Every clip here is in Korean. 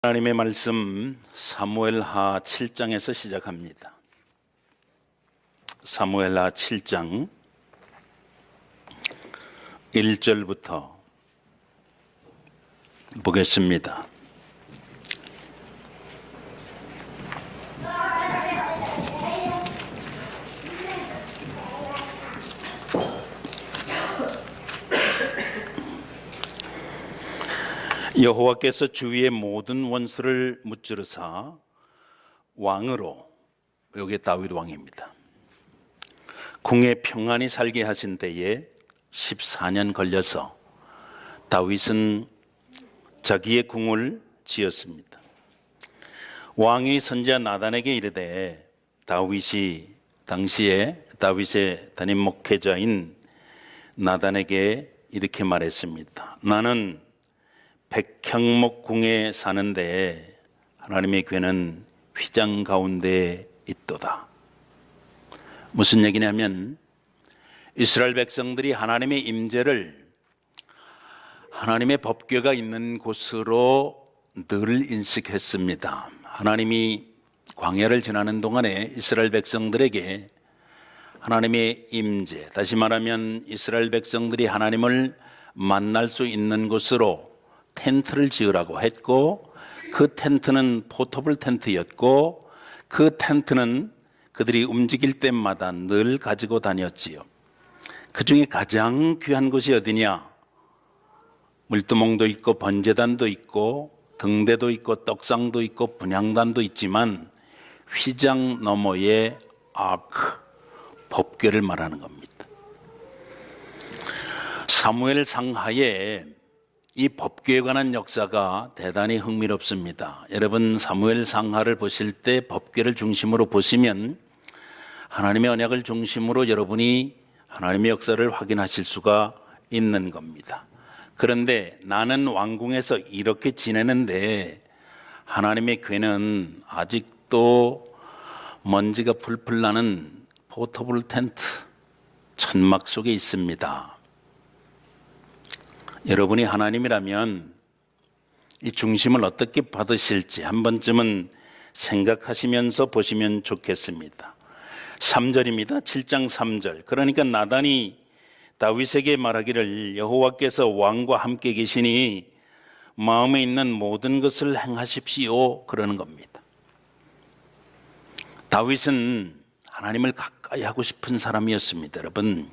하나님의 말씀 사무엘하 7장에서 시작합니다. 사무엘하 7장 1절부터 보겠습니다. 여호와께서 주위의 모든 원수를 무찌르사 왕으로, 여기 다윗 왕입니다, 궁에 평안히 살게 하신 때에 14년 걸려서 다윗은 자기의 궁을 지었습니다. 왕이 선지자 나단에게 이르되, 다윗이 당시에 다윗의 담임 목회자인 나단에게 이렇게 말했습니다. 나는 백향목 궁에 사는데 하나님의 궤는 휘장 가운데 있도다. 무슨 얘기냐면 이스라엘 백성들이 하나님의 임재를 하나님의 법궤가 있는 곳으로 늘 인식했습니다. 하나님이 광야를 지나는 동안에 이스라엘 백성들에게 하나님의 임재, 다시 말하면 이스라엘 백성들이 하나님을 만날 수 있는 곳으로 텐트를 지으라고 했고, 그 텐트는 포터블 텐트였고, 그 텐트는 그들이 움직일 때마다 늘 가지고 다녔지요. 그 중에 가장 귀한 곳이 어디냐? 물두멍도 있고 번제단도 있고 등대도 있고 떡상도 있고 분향단도 있지만 휘장 너머의 아크, 법궤를 말하는 겁니다. 사무엘 상하에 이 법궤에 관한 역사가 대단히 흥미롭습니다. 여러분, 사무엘 상하를 보실 때 법궤를 중심으로 보시면 하나님의 언약을 중심으로 여러분이 하나님의 역사를 확인하실 수가 있는 겁니다. 그런데 나는 왕궁에서 이렇게 지내는데 하나님의 궤는 아직도 먼지가 풀풀 나는 포터블 텐트 천막 속에 있습니다. 여러분이 하나님이라면 이 중심을 어떻게 받으실지 한 번쯤은 생각하시면서 보시면 좋겠습니다. 3절입니다. 7장 3절. 그러니까 나단이 다윗에게 말하기를, 여호와께서 왕과 함께 계시니 마음에 있는 모든 것을 행하십시오, 그러는 겁니다. 다윗은 하나님을 가까이 하고 싶은 사람이었습니다. 여러분,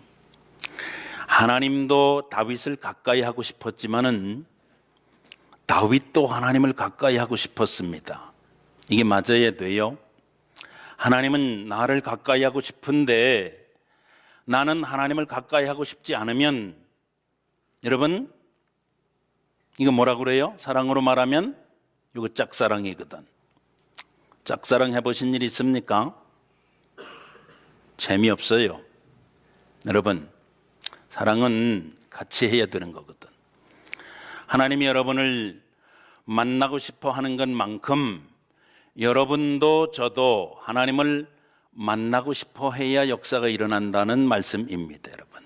하나님도 다윗을 가까이 하고 싶었지만은 다윗도 하나님을 가까이 하고 싶었습니다. 이게 맞아야 돼요. 하나님은 나를 가까이 하고 싶은데 나는 하나님을 가까이 하고 싶지 않으면, 여러분, 이거 뭐라고 그래요? 사랑으로 말하면 이거 짝사랑이거든. 짝사랑 해보신 일 있습니까? 재미없어요. 여러분, 사랑은 같이 해야 되는 거거든. 하나님이 여러분을 만나고 싶어 하는 것만큼 여러분도 저도 하나님을 만나고 싶어 해야 역사가 일어난다는 말씀입니다. 여러분,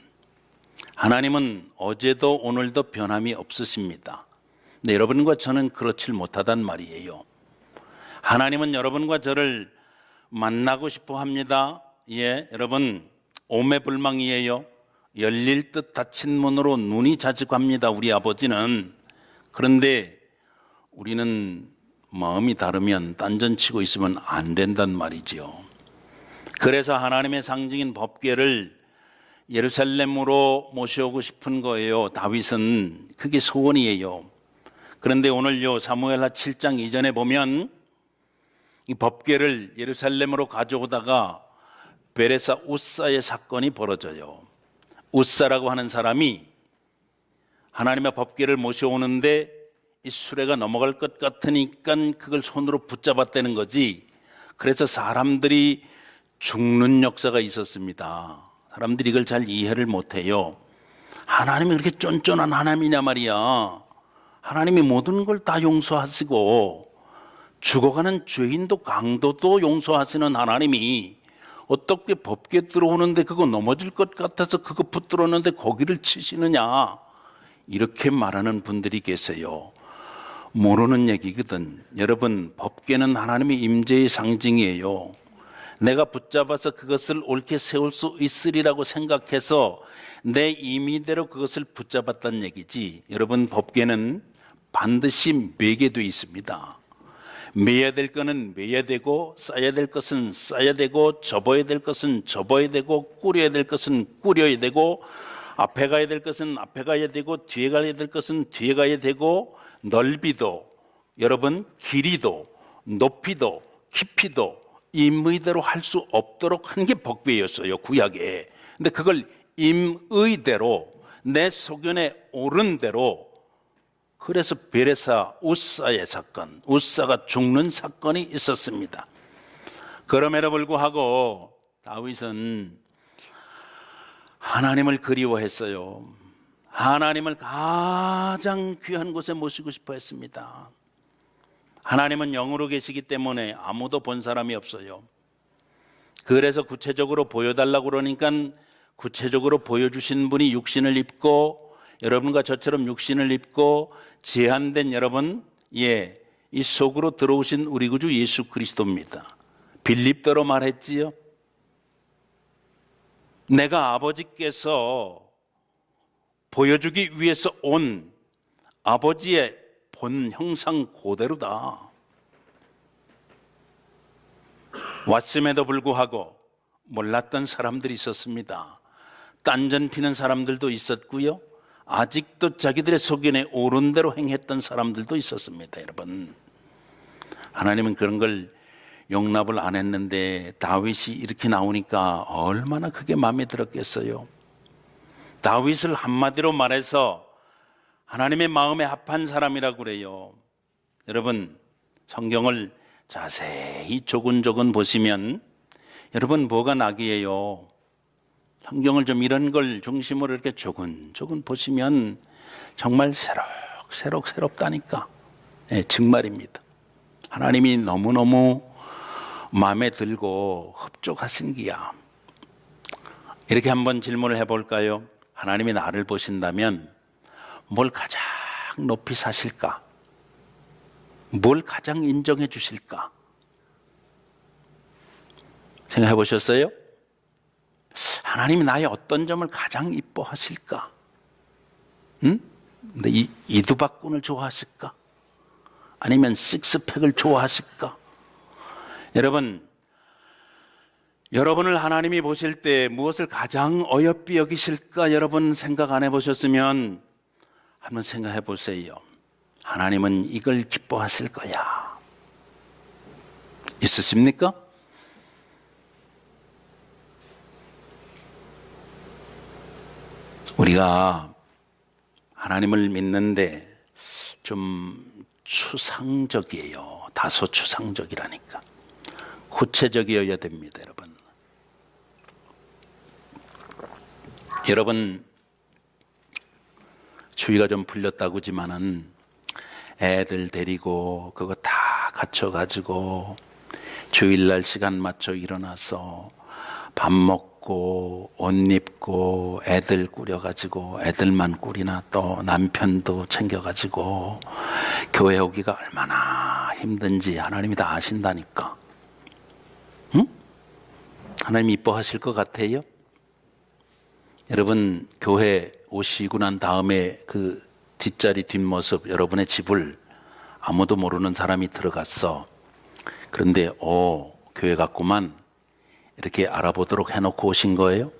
하나님은 어제도 오늘도 변함이 없으십니다. 근데 여러분과 저는 그렇지 못하단 말이에요. 하나님은 여러분과 저를 만나고 싶어 합니다. 예, 여러분, 오매불망이에요. 열릴 듯 닫힌 문으로 눈이 자직합니다, 우리 아버지는. 그런데 우리는 마음이 다르면 딴전치고 있으면 안 된단 말이죠. 그래서 하나님의 상징인 법궤를 예루살렘으로 모셔오고 싶은 거예요. 다윗은 그게 소원이에요. 그런데 오늘요, 사무엘하 7장 이전에 보면 이 법궤를 예루살렘으로 가져오다가 베레사 우사의 사건이 벌어져요. 우사라고 하는 사람이 하나님의 법궤를 모셔오는데 이 수레가 넘어갈 것 같으니까 그걸 손으로 붙잡았다는 거지. 그래서 사람들이 죽는 역사가 있었습니다. 사람들이 이걸 잘 이해를 못해요. 하나님이 그렇게 쫀쫀한 하나님이냐 말이야. 하나님이 모든 걸 다 용서하시고 죽어가는 죄인도 강도도 용서하시는 하나님이 어떻게 법궤 들어오는데 그거 넘어질 것 같아서 그거 붙들었는데 거기를 치시느냐, 이렇게 말하는 분들이 계세요. 모르는 얘기거든. 여러분, 법궤는 하나님의 임재의 상징이에요. 내가 붙잡아서 그것을 옳게 세울 수 있으리라고 생각해서 내 임의대로 그것을 붙잡았다는 얘기지. 여러분, 법궤는 반드시 매게 돼 있습니다. 매야 될 것은 매야 되고, 쌓아야 될 것은 쌓아야 되고, 접어야 될 것은 접어야 되고, 꾸려야 될 것은 꾸려야 되고, 앞에 가야 될 것은 앞에 가야 되고, 뒤에 가야 될 것은 뒤에 가야 되고, 넓이도, 여러분, 길이도, 높이도, 깊이도 임의대로 할 수 없도록 한 게 법궤였어요, 구약에. 근데 그걸 임의대로, 내 소견에 옳은 대로, 그래서 베레사 우사의 사건, 우사가 죽는 사건이 있었습니다. 그럼에도 불구하고 다윗은 하나님을 그리워했어요. 하나님을 가장 귀한 곳에 모시고 싶어 했습니다. 하나님은 영으로 계시기 때문에 아무도 본 사람이 없어요. 그래서 구체적으로 보여달라고 그러니까 구체적으로 보여주신 분이 육신을 입고, 여러분과 저처럼 육신을 입고 제한된 여러분, 이 속으로 들어오신 우리 구주 예수 그리스도입니다. 빌립더로 말했지요. 내가 아버지께서 보여주기 위해서 온 아버지의 본 형상 그대로다. 왔음에도 불구하고 몰랐던 사람들이 있었습니다. 딴전 피는 사람들도 있었고요, 아직도 자기들의 소견에 옳은 대로 행했던 사람들도 있었습니다. 여러분, 하나님은 그런 걸 용납을 안 했는데 다윗이 이렇게 나오니까 얼마나 그게 마음에 들었겠어요. 다윗을 한마디로 말해서 하나님의 마음에 합한 사람이라고 그래요. 여러분, 성경을 자세히 조근조근 보시면 여러분 뭐가 낙이에요? 성경을 좀 이런 걸 중심으로 이렇게 조근조근 보시면 정말 새록새롭다니까. 정말입니다. 하나님이 너무너무 마음에 들고 흡족하신 기야. 이렇게 한번 질문을 해볼까요? 하나님이 나를 보신다면 뭘 가장 높이 사실까? 뭘 가장 인정해 주실까? 생각해 보셨어요? 하나님이 나의 어떤 점을 가장 이뻐하실까? 근데 이두박근을 좋아하실까? 아니면 식스팩을 좋아하실까? 여러분을 하나님이 보실 때 무엇을 가장 어여삐 여기실까? 여러분 생각 안 해보셨으면 한번 생각해 보세요. 하나님은 이걸 기뻐하실 거야. 있으십니까? 우리가 하나님을 믿는데 좀 추상적이에요. 다소 추상적이라니까. 구체적이어야 됩니다, 여러분. 여러분, 추위가 좀 풀렸다고지만은 애들 데리고 그거 다 갖춰가지고 주일날 시간 맞춰 일어나서 밥 먹고 옷 입고 애들 꾸려가지고 애들만 꾸리나 또 남편도 챙겨가지고 교회 오기가 얼마나 힘든지 하나님이 다 아신다니까. 응? 하나님 이뻐하실 것 같아요? 여러분, 교회 오시고 난 다음에 그 뒷자리 뒷모습, 여러분의 집을 아무도 모르는 사람이 들어갔어. 그런데 교회 같구만, 이렇게 알아보도록 해놓고 오신 거예요?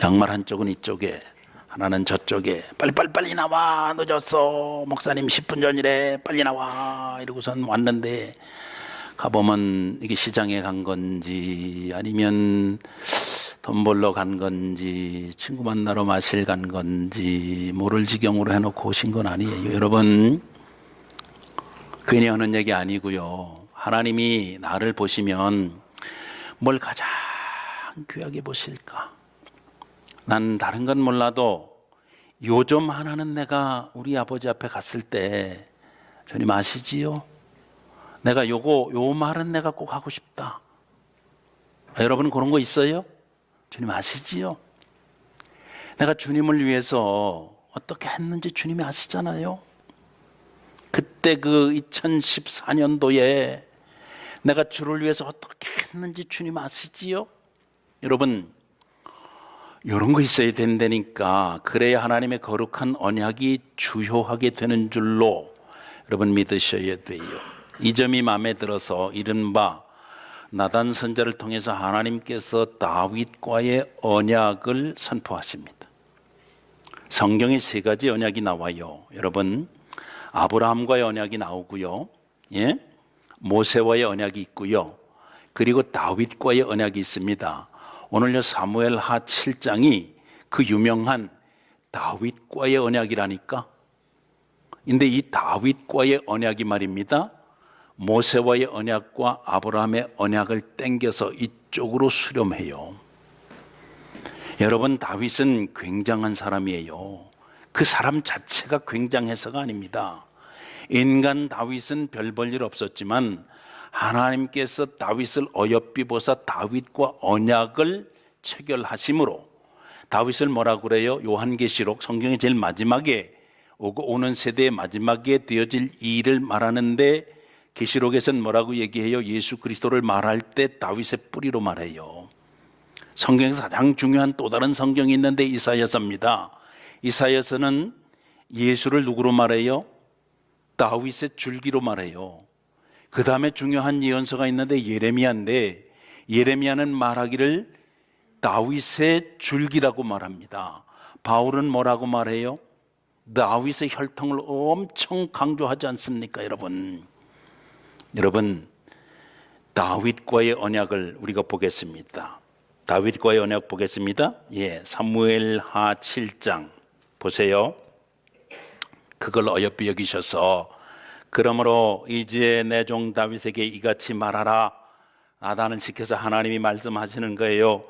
양말 한쪽은 이쪽에, 하나는 저쪽에. 빨리 나와, 늦었어, 목사님 10분 전이래, 빨리 나와, 이러고선 왔는데 가보면 이게 시장에 간 건지 아니면 돈 벌러 간 건지 친구 만나러 마실 간 건지 모를 지경으로 해놓고 오신 건 아니에요. 여러분, 괜히 하는 얘기 아니고요. 하나님이 나를 보시면 뭘 가장 귀하게 보실까? 난 다른 건 몰라도 요점 하나는 내가 우리 아버지 앞에 갔을 때 주님 아시지요? 내가 요 말은 내가 꼭 하고 싶다. 여러분 그런 거 있어요? 주님 아시지요? 내가 주님을 위해서 어떻게 했는지 주님이 아시잖아요. 그때 그 2014년도에 내가 주를 위해서 어떻게 했는지 주님 아시지요? 여러분, 이런 거 있어야 된다니까. 그래야 하나님의 거룩한 언약이 주효하게 되는 줄로 여러분 믿으셔야 돼요. 이 점이 마음에 들어서 이른바 나단 선지자를 통해서 하나님께서 다윗과의 언약을 선포하십니다. 성경에 세 가지 언약이 나와요. 여러분, 아브라함과의 언약이 나오고요, 예? 모세와의 언약이 있고요, 그리고 다윗과의 언약이 있습니다. 오늘요 사무엘하 7장이 그 유명한 다윗과의 언약이라니까. 근데 이 다윗과의 언약이 말입니다, 모세와의 언약과 아브라함의 언약을 땡겨서 이쪽으로 수렴해요. 여러분, 다윗은 굉장한 사람이에요. 그 사람 자체가 굉장해서가 아닙니다. 인간 다윗은 별 볼 일 없었지만 하나님께서 다윗을 어여삐 보사 다윗과 언약을 체결하심으로 다윗을 뭐라고 그래요? 요한계시록 성경의 제일 마지막에 오는 세대의 마지막에 되어질 일을 말하는데 계시록에서는 뭐라고 얘기해요? 예수 그리스도를 말할 때 다윗의 뿌리로 말해요. 성경에서 가장 중요한 또 다른 성경이 있는데 이사야서입니다. 이사야서는 예수를 누구로 말해요? 다윗의 줄기로 말해요. 그 다음에 중요한 예언서가 있는데 예레미야인데 예레미야는 말하기를 다윗의 줄기라고 말합니다. 바울은 뭐라고 말해요? 다윗의 혈통을 엄청 강조하지 않습니까, 여러분? 여러분, 다윗과의 언약을 우리가 보겠습니다. 다윗과의 언약 보겠습니다. 예, 사무엘하 7장 보세요. 그걸 어여삐 여기셔서 그러므로 이제 내 종 다윗에게 이같이 말하라. 나단을 시켜서 하나님이 말씀하시는 거예요.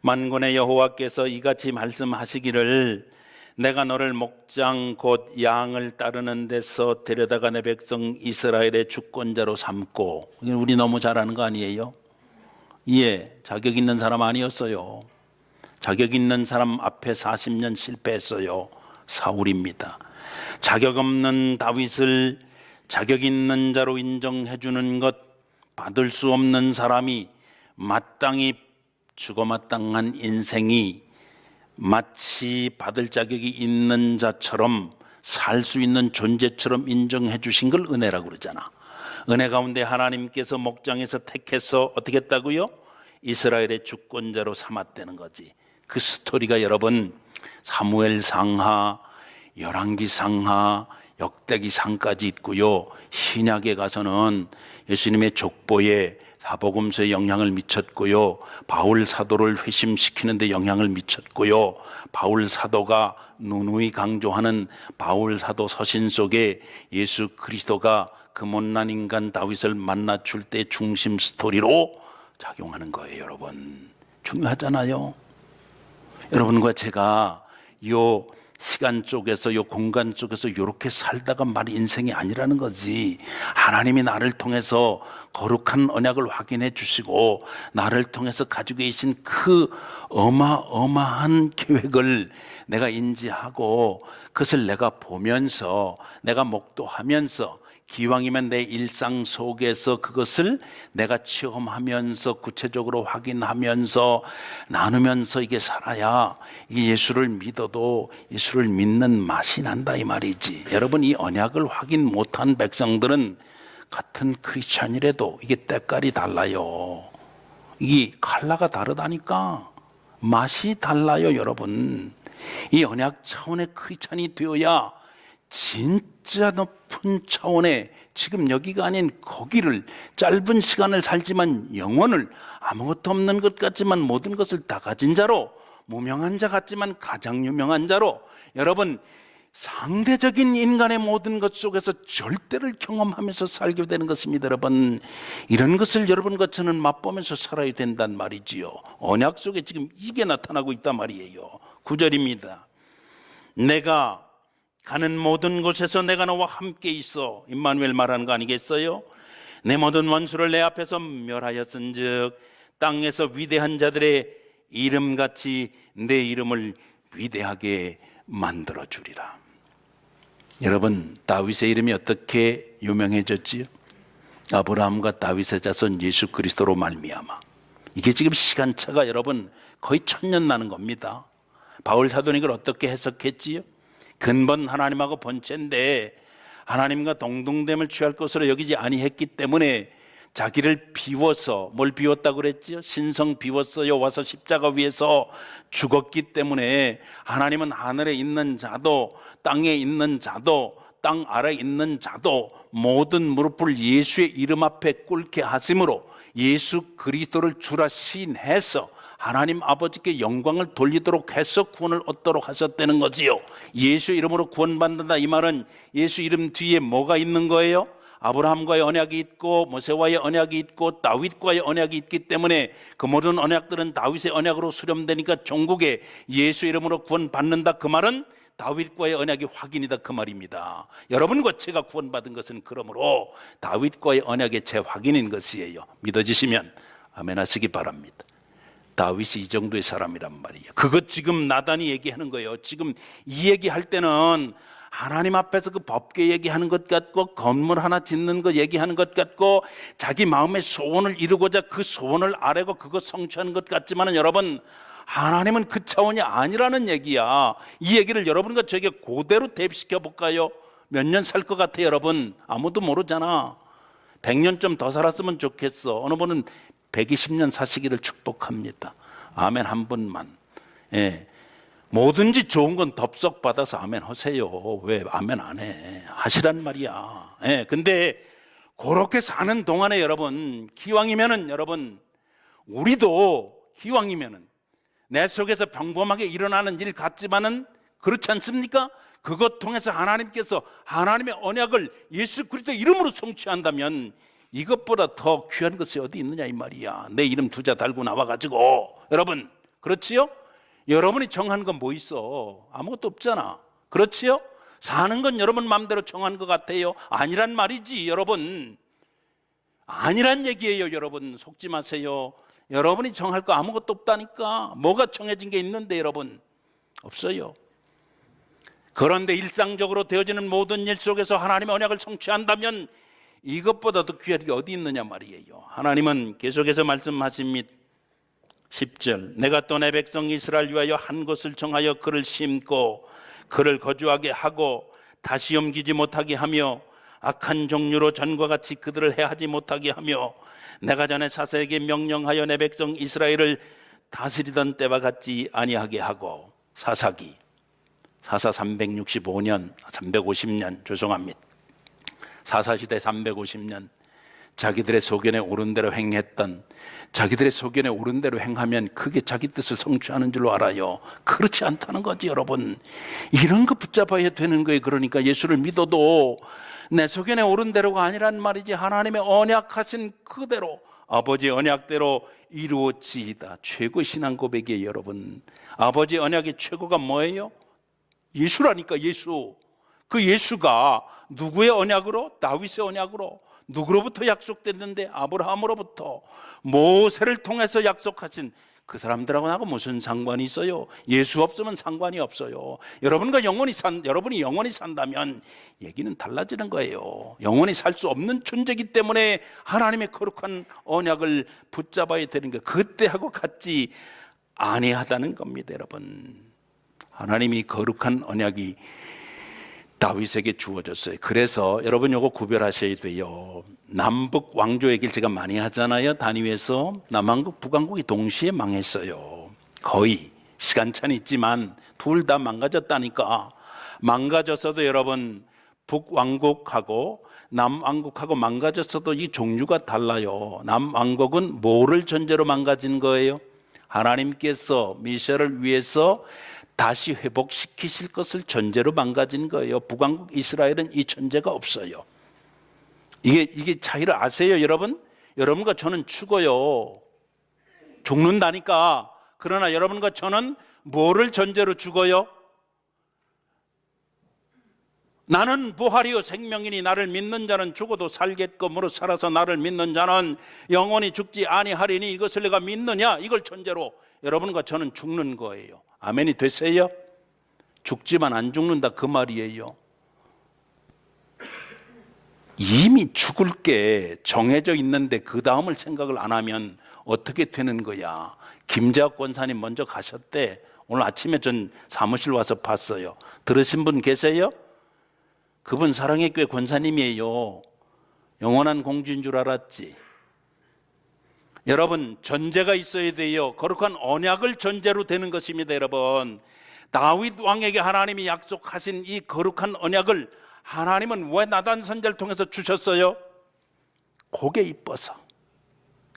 만군의 여호와께서 이같이 말씀하시기를 내가 너를 목장 곧 양을 따르는 데서 데려다가 내 백성 이스라엘의 주권자로 삼고. 우리 너무 잘하는 거 아니에요? 예, 자격 있는 사람 아니었어요. 자격 있는 사람 앞에 40년 실패했어요. 사울입니다. 자격 없는 다윗을 자격 있는 자로 인정해 주는 것, 받을 수 없는 사람이 마땅히 죽어마땅한 인생이 마치 받을 자격이 있는 자처럼 살 수 있는 존재처럼 인정해 주신 걸 은혜라고 그러잖아. 은혜 가운데 하나님께서 목장에서 택해서 어떻게 했다고요? 이스라엘의 주권자로 삼았다는 거지. 그 스토리가 여러분 사무엘상하, 열왕기상하, 역대기상까지 있고요. 신약에 가서는 예수님의 족보에 사복음서에 영향을 미쳤고요. 바울 사도를 회심시키는 데 영향을 미쳤고요. 바울 사도가 누누이 강조하는 바울 사도 서신 속에 예수 그리스도가 그 못난 인간 다윗을 만나 줄 때 중심 스토리로 작용하는 거예요. 여러분, 중요하잖아요. 여러분과 제가 요 시간 쪽에서 요 공간 쪽에서 이렇게 살다가 말이 인생이 아니라는 거지. 하나님이 나를 통해서 거룩한 언약을 확인해 주시고 나를 통해서 가지고 계신 그 어마어마한 계획을 내가 인지하고 그것을 내가 보면서 내가 목도하면서 기왕이면 내 일상 속에서 그것을 내가 체험하면서 구체적으로 확인하면서 나누면서 이게 살아야 이게 예수를 믿어도 예수를 믿는 맛이 난다 이 말이지. 여러분, 이 언약을 확인 못한 백성들은 같은 크리스찬이라도 이게 때깔이 달라요. 이게 컬러가 다르다니까. 맛이 달라요, 여러분. 이 언약 차원의 크리스찬이 되어야 진짜 높은 차원의 지금 여기가 아닌 거기를 짧은 시간을 살지만 영혼을 아무것도 없는 것 같지만 모든 것을 다 가진 자로 무명한 자 같지만 가장 유명한 자로 여러분 상대적인 인간의 모든 것 속에서 절대를 경험하면서 살게 되는 것입니다. 여러분, 이런 것을 여러분과 저는 맛보면서 살아야 된단 말이지요. 언약 속에 지금 이게 나타나고 있단 말이에요. 9절입니다. 내가 가는 모든 곳에서 내가 너와 함께 있어. 임마누엘 말하는 거 아니겠어요? 내 모든 원수를 내 앞에서 멸하였은즉 땅에서 위대한 자들의 이름같이 내 이름을 위대하게 만들어 주리라. 여러분, 다윗의 이름이 어떻게 유명해졌지요? 아브라함과 다윗의 자손 예수 그리스도로 말미암아. 이게 지금 시간차가 여러분 거의 1000년 나는 겁니다. 바울 사도는 이걸 어떻게 해석했지요? 근본 하나님하고 본체인데 하나님과 동등됨을 취할 것으로 여기지 아니했기 때문에 자기를 비워서, 뭘 비웠다고 그랬지요? 신성 비웠어요. 와서 십자가 위에서 죽었기 때문에 하나님은 하늘에 있는 자도 땅에 있는 자도 땅 아래에 있는 자도 모든 무릎을 예수의 이름 앞에 꿇게 하심으로 예수 그리스도를 주라 시인해서 하나님 아버지께 영광을 돌리도록 해서 구원을 얻도록 하셨다는 거지요. 예수 이름으로 구원받는다, 이 말은 예수 이름 뒤에 뭐가 있는 거예요? 아브라함과의 언약이 있고 모세와의 언약이 있고 다윗과의 언약이 있기 때문에 그 모든 언약들은 다윗의 언약으로 수렴되니까 종국에 예수 이름으로 구원받는다, 그 말은 다윗과의 언약이 확인이다, 그 말입니다. 여러분과 제가 구원받은 것은 그러므로 다윗과의 언약의 재확인인 것이에요. 믿어지시면 아멘 하시기 바랍니다. 다윗이 이 정도의 사람이란 말이에요. 그것 지금 나단이 얘기하는 거예요. 지금 이 얘기할 때는 하나님 앞에서 그 법궤 얘기하는 것 같고 건물 하나 짓는 거 얘기하는 것 같고 자기 마음의 소원을 이루고자 그 소원을 아뢰고 그거 성취하는 것 같지만은 여러분, 하나님은 그 차원이 아니라는 얘기야. 이 얘기를 여러분과 저에게 그대로 대입시켜 볼까요? 몇 년 살 것 같아요, 여러분? 아무도 모르잖아. 100년 좀 더 살았으면 좋겠어. 어느 분은 120년 사시기를 축복합니다. 아멘 한 분만. 예. 뭐든지 좋은 건 덥석 받아서 아멘 하세요. 왜 아멘 안 해? 하시란 말이야. 예. 근데 그렇게 사는 동안에 여러분, 기왕이면은 여러분, 우리도 기왕이면은 내 속에서 평범하게 일어나는 일 같지만은 그렇지 않습니까? 그것 통해서 하나님께서 하나님의 언약을 예수 그리스도 이름으로 성취한다면 이것보다 더 귀한 것이 어디 있느냐 이 말이야. 내 이름 두 자 달고 나와가지고. 여러분 그렇지요? 여러분이 정한 건 뭐 있어? 아무것도 없잖아. 그렇지요? 사는 건 여러분 마음대로 정한 것 같아요. 아니란 말이지 여러분. 아니란 얘기예요. 여러분 속지 마세요. 여러분이 정할 거 아무것도 없다니까. 뭐가 정해진 게 있는데 여러분? 없어요. 그런데 일상적으로 되어지는 모든 일 속에서 하나님의 언약을 성취한다면 이것보다 더 귀한 게 어디 있느냐 말이에요. 하나님은 계속해서 말씀하십니다. 10절, 내가 또 내 백성 이스라엘 위하여 한 곳을 정하여 그를 심고 그를 거주하게 하고 다시 옮기지 못하게 하며 악한 종류로 전과 같이 그들을 해하지 못하게 하며 내가 전에 사사에게 명령하여 내 백성 이스라엘을 다스리던 때와 같지 아니하게 하고. 사사기 사사 365년 350년 죄송합니다. 사사시대 350년 자기들의 소견에 옳은 대로 행했던, 자기들의 소견에 옳은 대로 행하면 그게 자기 뜻을 성취하는 줄로 알아요. 그렇지 않다는 거지 여러분. 이런 거 붙잡아야 되는 거예요. 그러니까 예수를 믿어도 내 소견에 옳은 대로가 아니란 말이지. 하나님의 언약하신 그대로 아버지의 언약대로 이루어지이다. 최고 신앙 고백이에요 여러분. 아버지의 언약의 최고가 뭐예요? 예수라니까. 예수. 그 예수가 누구의 언약으로? 다윗의 언약으로. 누구로부터 약속됐는데? 아브라함으로부터. 모세를 통해서 약속하신 그 사람들하고 나하고 무슨 상관이 있어요? 예수 없으면 상관이 없어요. 여러분이 영원히 산다면 얘기는 달라지는 거예요. 영원히 살 수 없는 존재이기 때문에 하나님의 거룩한 언약을 붙잡아야 되는 거, 그때하고 같지 아니하다는 겁니다 여러분. 하나님이 거룩한 언약이 다윗에게 주어졌어요. 그래서 여러분 이거 구별하셔야 돼요. 남북 왕조 얘기를 제가 많이 하잖아요. 단위에서 남한국 북한국이 동시에 망했어요. 거의 시간차는 있지만 둘 다 망가졌다니까. 망가졌어도 여러분 북왕국하고 남왕국하고 망가졌어도 이 종류가 달라요. 남왕국은 뭐를 전제로 망가진 거예요? 하나님께서 미셔를 위해서 다시 회복시키실 것을 전제로 망가진 거예요. 북왕국 이스라엘은 이 전제가 없어요. 이게 차이를 아세요 여러분? 여러분과 저는 죽어요. 죽는다니까. 그러나 여러분과 저는 뭐를 전제로 죽어요? 나는 부활이요 생명이니 나를 믿는 자는 죽어도 살겠고 살아서 나를 믿는 자는 영원히 죽지 아니하리니 이것을 내가 믿느냐? 이걸 전제로 여러분과 저는 죽는 거예요. 아멘이 되세요? 죽지만 안 죽는다 그 말이에요. 이미 죽을 게 정해져 있는데 그 다음을 생각을 안 하면 어떻게 되는 거야. 김재학 권사님 먼저 가셨대. 오늘 아침에 전 사무실 와서 봤어요. 들으신 분 계세요? 그분 사랑의 교회 권사님이에요. 영원한 공주인 줄 알았지. 여러분, 전제가 있어야 돼요. 거룩한 언약을 전제로 되는 것입니다. 여러분, 다윗 왕에게 하나님이 약속하신 이 거룩한 언약을 하나님은 왜 나단 선지자를 통해서 주셨어요? 그게 이뻐서.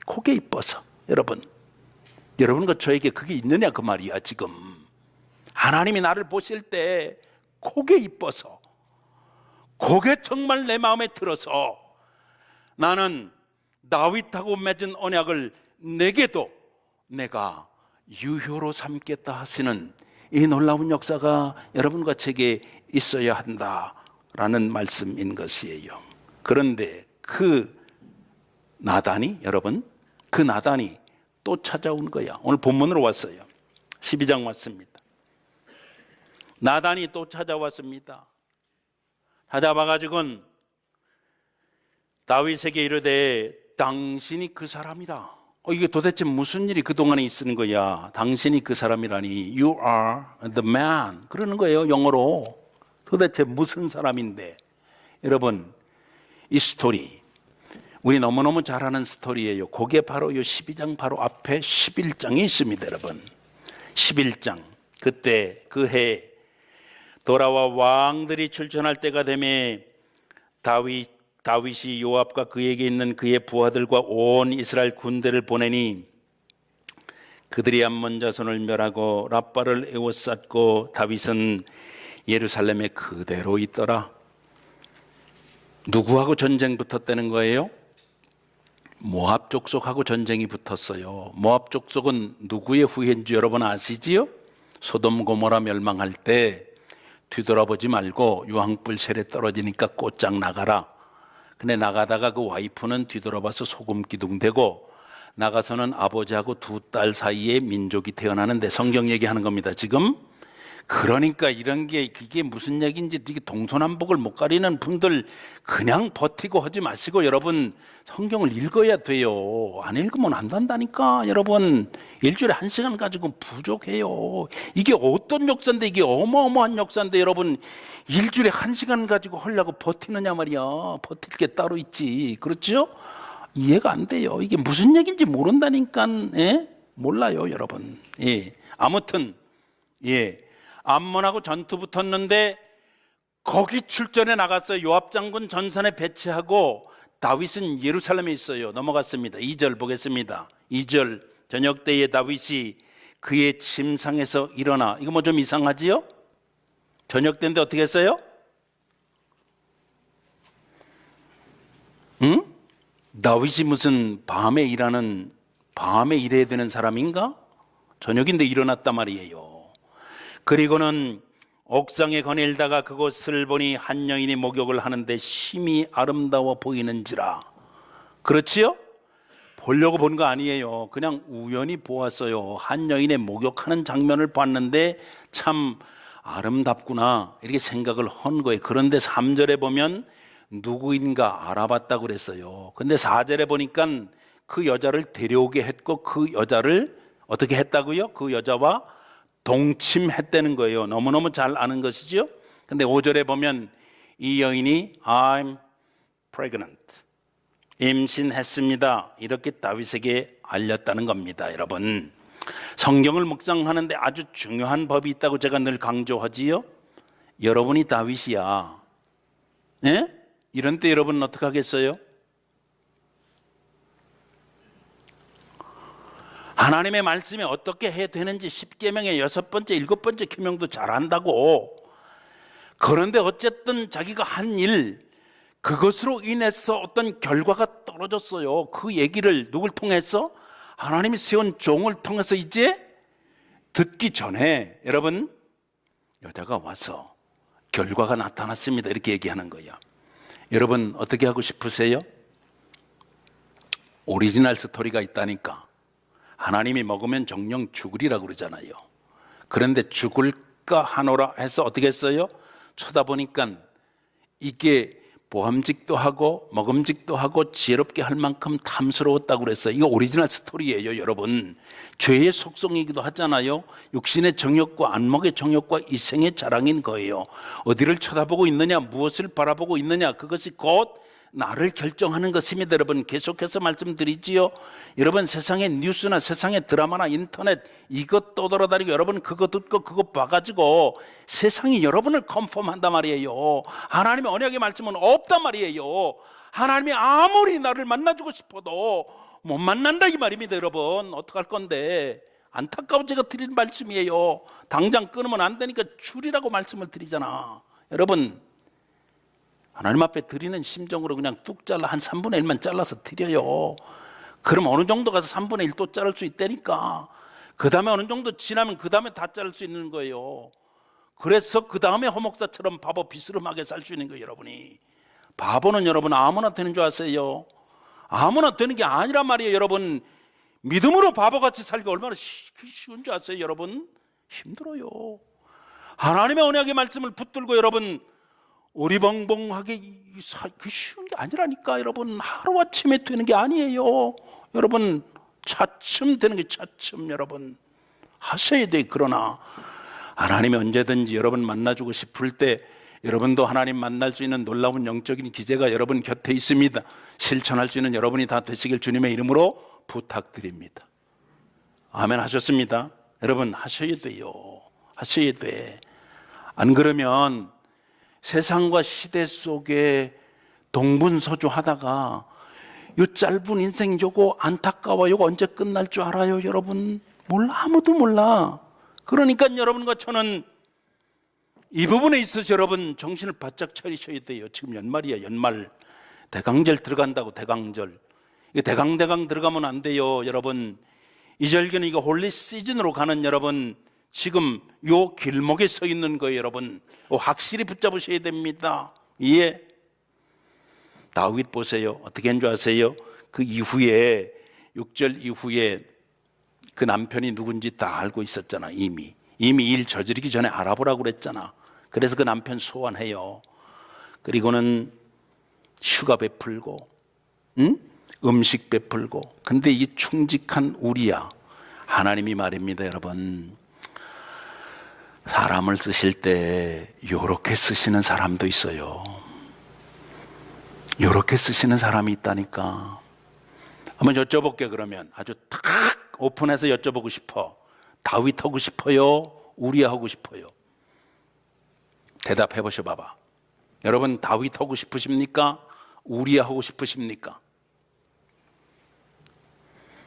그게 이뻐서. 여러분과 저에게 그게 있느냐 그 말이야. 지금 하나님이 나를 보실 때 그게 이뻐서, 그게 정말 내 마음에 들어서 나는 다윗하고 맺은 언약을 내게도 내가 유효로 삼겠다 하시는 이 놀라운 역사가 여러분과 제게 있어야 한다라는 말씀인 것이에요. 그런데 그 나단이, 여러분, 그 나단이 또 찾아온 거야. 오늘 본문으로 왔어요. 12장 왔습니다. 나단이 또 찾아왔습니다. 찾아와가지고는 다윗에게 이르되 당신이 그 사람이다. 이게 도대체 무슨 일이 그동안에 있는 거야. 당신이 그 사람이라니. You are the man. 그러는 거예요, 영어로. 도대체 무슨 사람인데. 여러분, 이 스토리 우리 너무너무 잘 아는 스토리예요. 그게 바로 이 12장 바로 앞에 11장에 있습니다. 여러분, 11장. 그때 그 해 돌아와 왕들이 출전할 때가 되매 다윗이 요압과 그에게 있는 그의 부하들과 온 이스라엘 군대를 보내니 그들이 암몬 자손을 멸하고 랍바를 에워쌌고 다윗은 예루살렘에 그대로 있더라. 누구하고 전쟁 붙었다는 거예요? 모압 족속하고 전쟁이 붙었어요. 모압 족속은 누구의 후예인지 여러분 아시지요? 소돔 고모라 멸망할 때 뒤돌아보지 말고 유황불 세례 떨어지니까 곧장 나가라. 근데 나가다가 그 와이프는 뒤돌아봐서 소금 기둥 되고 나가서는 아버지하고 두 딸 사이에 민족이 태어나는데 성경 얘기하는 겁니다. 지금 그러니까 이런 게 그게 무슨 얘기인지 되게 동서남북을 못 가리는 분들 그냥 버티고 하지 마시고 여러분 성경을 읽어야 돼요. 안 읽으면 안 된다니까. 여러분 일주일에 1시간 가지고 부족해요. 이게 어떤 역사인데 이게 어마어마한 역사인데 여러분 일주일에 1시간 가지고 하려고 버티느냐 말이야. 버틸 게 따로 있지. 그렇죠? 이해가 안 돼요. 이게 무슨 얘기인지 모른다니까. 예? 몰라요 여러분. 예. 아무튼 예. 암몬하고 전투 붙었는데 거기 출전해 나갔어요. 요압 장군 전선에 배치하고 다윗은 예루살렘에 있어요. 넘어갔습니다. 2절 보겠습니다. 2절 저녁 때에 다윗이 그의 침상에서 일어나. 이거 뭐 좀 이상하지요? 저녁 때인데 어떻게 했어요? 응? 다윗이 무슨 밤에 일해야 되는 사람인가? 저녁인데 일어났단 말이에요. 그리고는 옥상에 거닐다가 그곳을 보니 한 여인이 목욕을 하는데 심히 아름다워 보이는지라. 그렇지요? 보려고 본 거 아니에요. 그냥 우연히 보았어요. 한 여인의 목욕하는 장면을 봤는데 참 아름답구나 이렇게 생각을 한 거예요. 그런데 3절에 보면 누구인가 알아봤다고 그랬어요. 근데 4절에 보니까 그 여자를 데려오게 했고 그 여자를 어떻게 했다고요? 그 여자와 동침했다는 거예요. 너무너무 잘 아는 것이죠. 근데 5절에 보면 이 여인이 I'm pregnant, 임신했습니다. 이렇게 다윗에게 알렸다는 겁니다. 여러분 성경을 묵상하는데 아주 중요한 법이 있다고 제가 늘 강조하지요. 여러분이 다윗이야. 예? 이런 때 여러분은 어떻게 하겠어요? 하나님의 말씀이 어떻게 해야 되는지 10계명의 6번째, 7번째 계명도 잘 안다고. 그런데 어쨌든 자기가 한 일, 그것으로 인해서 어떤 결과가 떨어졌어요. 그 얘기를 누굴 통해서? 하나님이 세운 종을 통해서 이제 듣기 전에 여러분 여자가 와서 결과가 나타났습니다. 이렇게 얘기하는 거예요. 여러분 어떻게 하고 싶으세요? 오리지널 스토리가 있다니까. 하나님이 먹으면 정령 죽으리라고 그러잖아요. 그런데 죽을까 하노라 해서 어떻게 했어요? 쳐다보니까 이게 보험직도 하고 먹음직도 하고 지혜롭게 할 만큼 탐스러웠다고 그랬어요. 이거 오리지널 스토리예요, 여러분. 죄의 속성이기도 하잖아요. 육신의 정욕과 안목의 정욕과 이생의 자랑인 거예요. 어디를 쳐다보고 있느냐, 무엇을 바라보고 있느냐, 그것이 곧 나를 결정하는 것입니다. 여러분, 계속해서 말씀드리지요. 여러분, 세상의 뉴스나 세상의 드라마나 인터넷 이것 떠돌아다니고 여러분 그거 듣고 그거 봐가지고 세상이 여러분을 컨펌한단 말이에요. 하나님의 언약의 말씀은 없단 말이에요. 하나님이 아무리 나를 만나주고 싶어도 못 만난다 이 말입니다. 여러분, 어떡할 건데. 안타까운 제가 드리는 말씀이에요. 당장 끊으면 안 되니까 줄이라고 말씀을 드리잖아. 여러분, 하나님 앞에 드리는 심정으로 그냥 뚝 잘라 한 3분의 1만 잘라서 드려요. 그럼 어느 정도 가서 3분의 1 또 자를 수 있다니까. 그 다음에 어느 정도 지나면 그 다음에 다 자를 수 있는 거예요. 그래서 그 다음에 허목사처럼 바보 비스름하게 살 수 있는 거예요. 여러분이. 바보는 여러분 아무나 되는 줄 아세요? 아무나 되는 게 아니란 말이에요. 여러분, 믿음으로 바보같이 살기 얼마나 쉬운 줄 아세요? 여러분, 힘들어요. 하나님의 언약의 말씀을 붙들고 여러분 오리벙벙하게 그 쉬운 게 아니라니까. 여러분, 하루아침에 되는 게 아니에요. 여러분, 차츰 되는 게 차츰 여러분 하셔야 돼. 그러나 하나님이 언제든지 여러분 만나주고 싶을 때 여러분도 하나님 만날 수 있는 놀라운 영적인 기제가 여러분 곁에 있습니다. 실천할 수 있는 여러분이 다 되시길 주님의 이름으로 부탁드립니다. 아멘 하셨습니다. 여러분, 하셔야 돼요. 하셔야 돼. 안 그러면 세상과 시대 속에 동분서주 하다가 이 짧은 인생 요거 안타까워, 요거 언제 끝날 줄 알아요? 여러분, 몰라. 아무도 몰라. 그러니까 여러분과 저는 이 부분에 있어서 여러분 정신을 바짝 차리셔야 돼요. 지금 연말이야. 연말 대강절 들어간다고. 대강절 이거 대강 들어가면 안 돼요. 여러분, 이 절기는 이거 홀리 시즌으로 가는 여러분 지금 요 길목에 서 있는 거예요. 여러분, 확실히 붙잡으셔야 됩니다. 예. 다윗 보세요. 어떻게 한 줄 아세요? 그 이후에 6절 이후에 그 남편이 누군지 다 알고 있었잖아. 이미 일 저지르기 전에 알아보라고 그랬잖아. 그래서 그 남편 소환해요. 그리고는 휴가 베풀고 음식 베풀고. 근데 이 충직한 우리야, 하나님이 말입니다. 여러분, 사람을 쓰실 때 요렇게 쓰시는 사람도 있어요. 요렇게 쓰시는 사람이 있다니까. 한번 여쭤볼게. 그러면 아주 탁 오픈해서 여쭤보고 싶어. 다윗 하고 싶어요? 우리야 하고 싶어요? 대답해 보셔 봐봐. 여러분, 다윗 하고 싶으십니까? 우리야 하고 싶으십니까?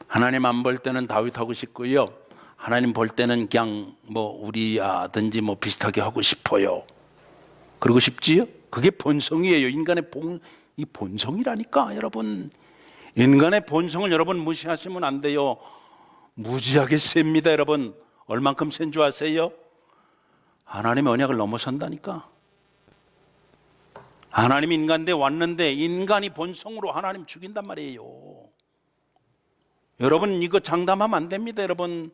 하나님 안 볼 때는 다윗 하고 싶고요, 하나님 볼 때는 그냥 뭐 우리야든지 뭐 비슷하게 하고 싶어요. 그러고 싶지요? 그게 본성이에요. 인간의 이 본성이라니까. 여러분, 인간의 본성을 여러분 무시하시면 안 돼요. 무지하게 셉니다. 여러분, 얼만큼 센 줄 아세요? 하나님의 언약을 넘어선다니까. 하나님 인간대 왔는데 인간이 본성으로 하나님 죽인단 말이에요. 여러분, 이거 장담하면 안 됩니다. 여러분,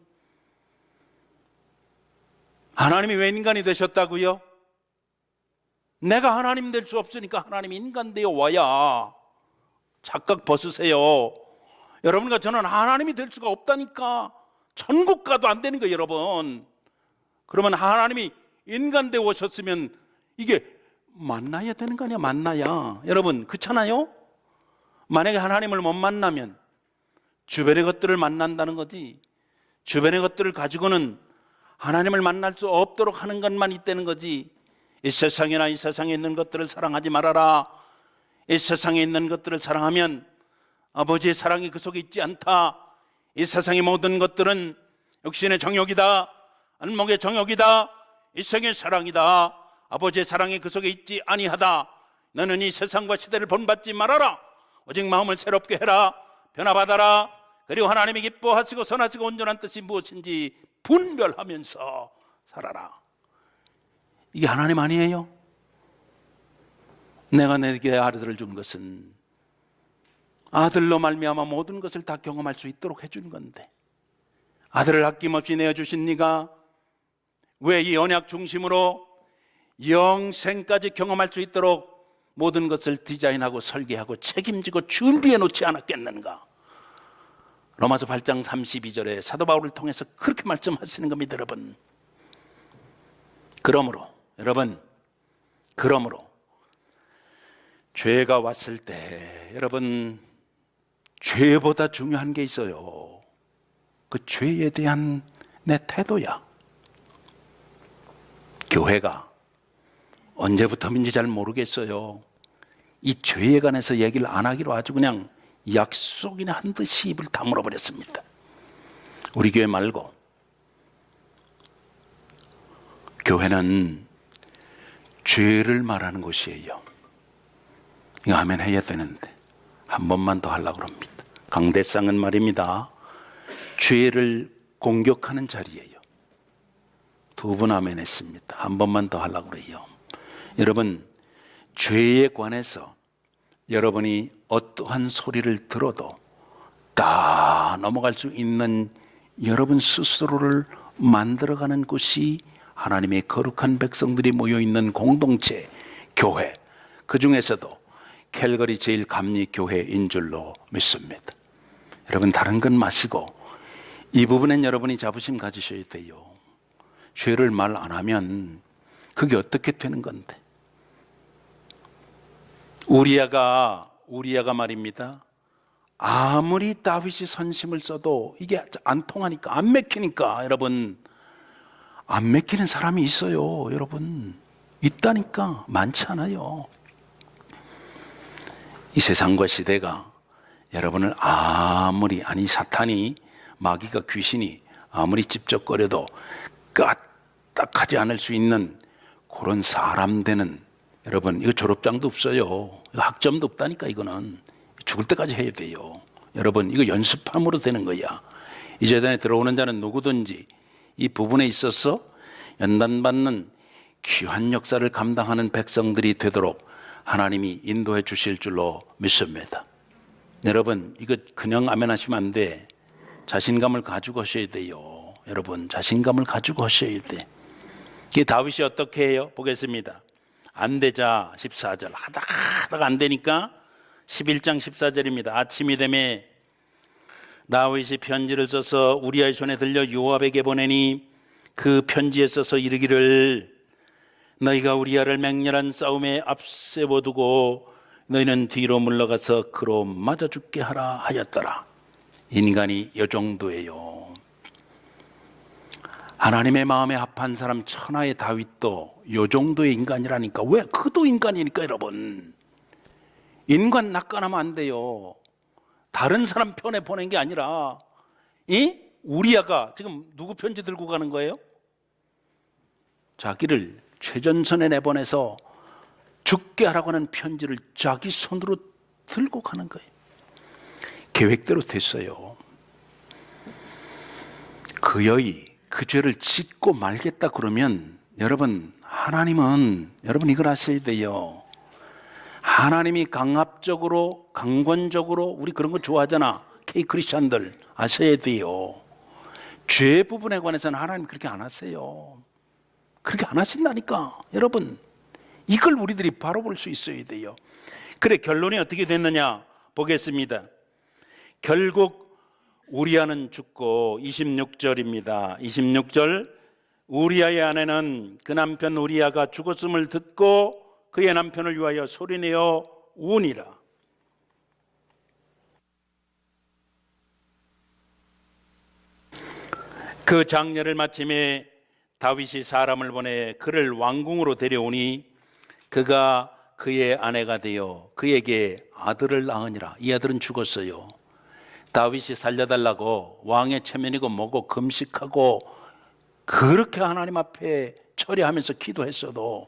하나님이 왜 인간이 되셨다고요? 내가 하나님 될 수 없으니까 하나님이 인간 되어 와야. 착각 벗으세요. 여러분과 저는 하나님이 될 수가 없다니까. 천국 가도 안 되는 거예요. 여러분, 그러면 하나님이 인간 되어 오셨으면 이게 만나야 되는 거 아니야? 만나야. 여러분, 그렇잖아요? 만약에 하나님을 못 만나면 주변의 것들을 만난다는 거지, 주변의 것들을 가지고는 하나님을 만날 수 없도록 하는 것만 있다는 거지. 이 세상이나 이 세상에 있는 것들을 사랑하지 말아라. 이 세상에 있는 것들을 사랑하면 아버지의 사랑이 그 속에 있지 않다. 이 세상의 모든 것들은 육신의 정욕이다, 안목의 정욕이다, 이생의 사랑이다. 아버지의 사랑이 그 속에 있지 아니하다. 너는 이 세상과 시대를 본받지 말아라. 오직 마음을 새롭게 해라. 변화받아라. 그리고 하나님이 기뻐하시고 선하시고 온전한 뜻이 무엇인지 분별하면서 살아라. 이게 하나님 아니에요? 내가 내게 아들을 준 것은 아들로 말미암아 모든 것을 다 경험할 수 있도록 해준 건데, 아들을 아낌없이 내어주신 네가 왜 이 언약 중심으로 영생까지 경험할 수 있도록 모든 것을 디자인하고 설계하고 책임지고 준비해 놓지 않았겠는가? 로마서 8장 32절에 사도 바울을 통해서 그렇게 말씀하시는 겁니다, 여러분. 그러므로 죄가 왔을 때 여러분, 죄보다 중요한 게 있어요. 그 죄에 대한 내 태도야. 교회가 언제부터인지 잘 모르겠어요. 이 죄에 관해서 얘기를 안 하기로 아주 그냥 약속이나 한 듯이 입을 다물어 버렸습니다. 우리 교회 말고 교회는 죄를 말하는 곳이에요. 이거 아멘 해야 되는데 한 번만 더 하려고 합니다. 강대상은 말입니다, 죄를 공격하는 자리예요. 두 번 아멘 했습니다. 한 번만 더 하려고 그래요. 여러분, 죄에 관해서 여러분이 어떠한 소리를 들어도 다 넘어갈 수 있는 여러분 스스로를 만들어가는 곳이 하나님의 거룩한 백성들이 모여있는 공동체, 교회, 그 중에서도 캘거리 제일감리교회인 줄로 믿습니다. 여러분, 다른 건 마시고 이 부분엔 여러분이 자부심 가지셔야 돼요. 죄를 말 안 하면 그게 어떻게 되는 건데? 우리아가 말입니다, 아무리 다윗이 선심을 써도 이게 안 통하니까, 안 맥히니까, 여러분, 안 맥히는 사람이 있어요. 여러분, 있다니까. 많지 않아요. 이 세상과 시대가 여러분을 사탄이, 마귀가, 귀신이 아무리 찝쩍거려도 까딱하지 않을 수 있는 그런 사람 되는, 여러분, 이거 졸업장도 없어요. 이거 학점도 없다니까. 이거는 죽을 때까지 해야 돼요. 여러분, 이거 연습함으로 되는 거야. 이 재단에 들어오는 자는 누구든지 이 부분에 있어서 연단받는 귀한 역사를 감당하는 백성들이 되도록 하나님이 인도해 주실 줄로 믿습니다. 여러분, 이거 그냥 아멘 하시면 안 돼. 자신감을 가지고 하셔야 돼요. 여러분, 자신감을 가지고 하셔야 돼. 이게 다윗이 어떻게 해요? 보겠습니다. 안 되자 14절 하다가 안 되니까 11장 14절입니다. 아침이 되매 다윗이 편지를 써서 우리아의 손에 들려 요압에게 보내니 그 편지에 써서 이르기를 너희가 우리아를 맹렬한 싸움에 앞세워두고 너희는 뒤로 물러가서 그로 맞아 죽게 하라 하였더라. 인간이 이 정도예요. 하나님의 마음에 합한 사람 천하의 다윗도 이 정도의 인간이라니까. 왜? 그도 인간이니까. 여러분, 인간 낙관하면 안 돼요. 다른 사람 편에 보낸 게 아니라 우리아가 지금 누구 편지 들고 가는 거예요? 자기를 최전선에 내보내서 죽게 하라고 하는 편지를 자기 손으로 들고 가는 거예요. 계획대로 됐어요. 그 여이 그 죄를 짓고 말겠다 그러면 여러분, 하나님은, 여러분 이걸 아셔야 돼요. 하나님이 강압적으로, 강권적으로, 우리 그런 거 좋아하잖아, K 크리스찬들. 아셔야 돼요. 죄 부분에 관해서는 하나님 그렇게 안 하세요. 그렇게 안 하신다니까. 여러분, 이걸 우리들이 바로 볼 수 있어야 돼요. 그래, 결론이 어떻게 됐느냐 보겠습니다. 결국 우리아는 죽고, 26절입니다. 26절, 우리아의 아내는 그 남편 우리아가 죽었음을 듣고 그의 남편을 위하여 소리내어 우니라. 그 장례를 마침에 다윗이 사람을 보내 그를 왕궁으로 데려오니 그가 그의 아내가 되어 그에게 아들을 낳으니라. 이 아들은 죽었어요. 다윗이 살려달라고 왕의 체면이고 뭐고 금식하고 그렇게 하나님 앞에 처리하면서 기도했어도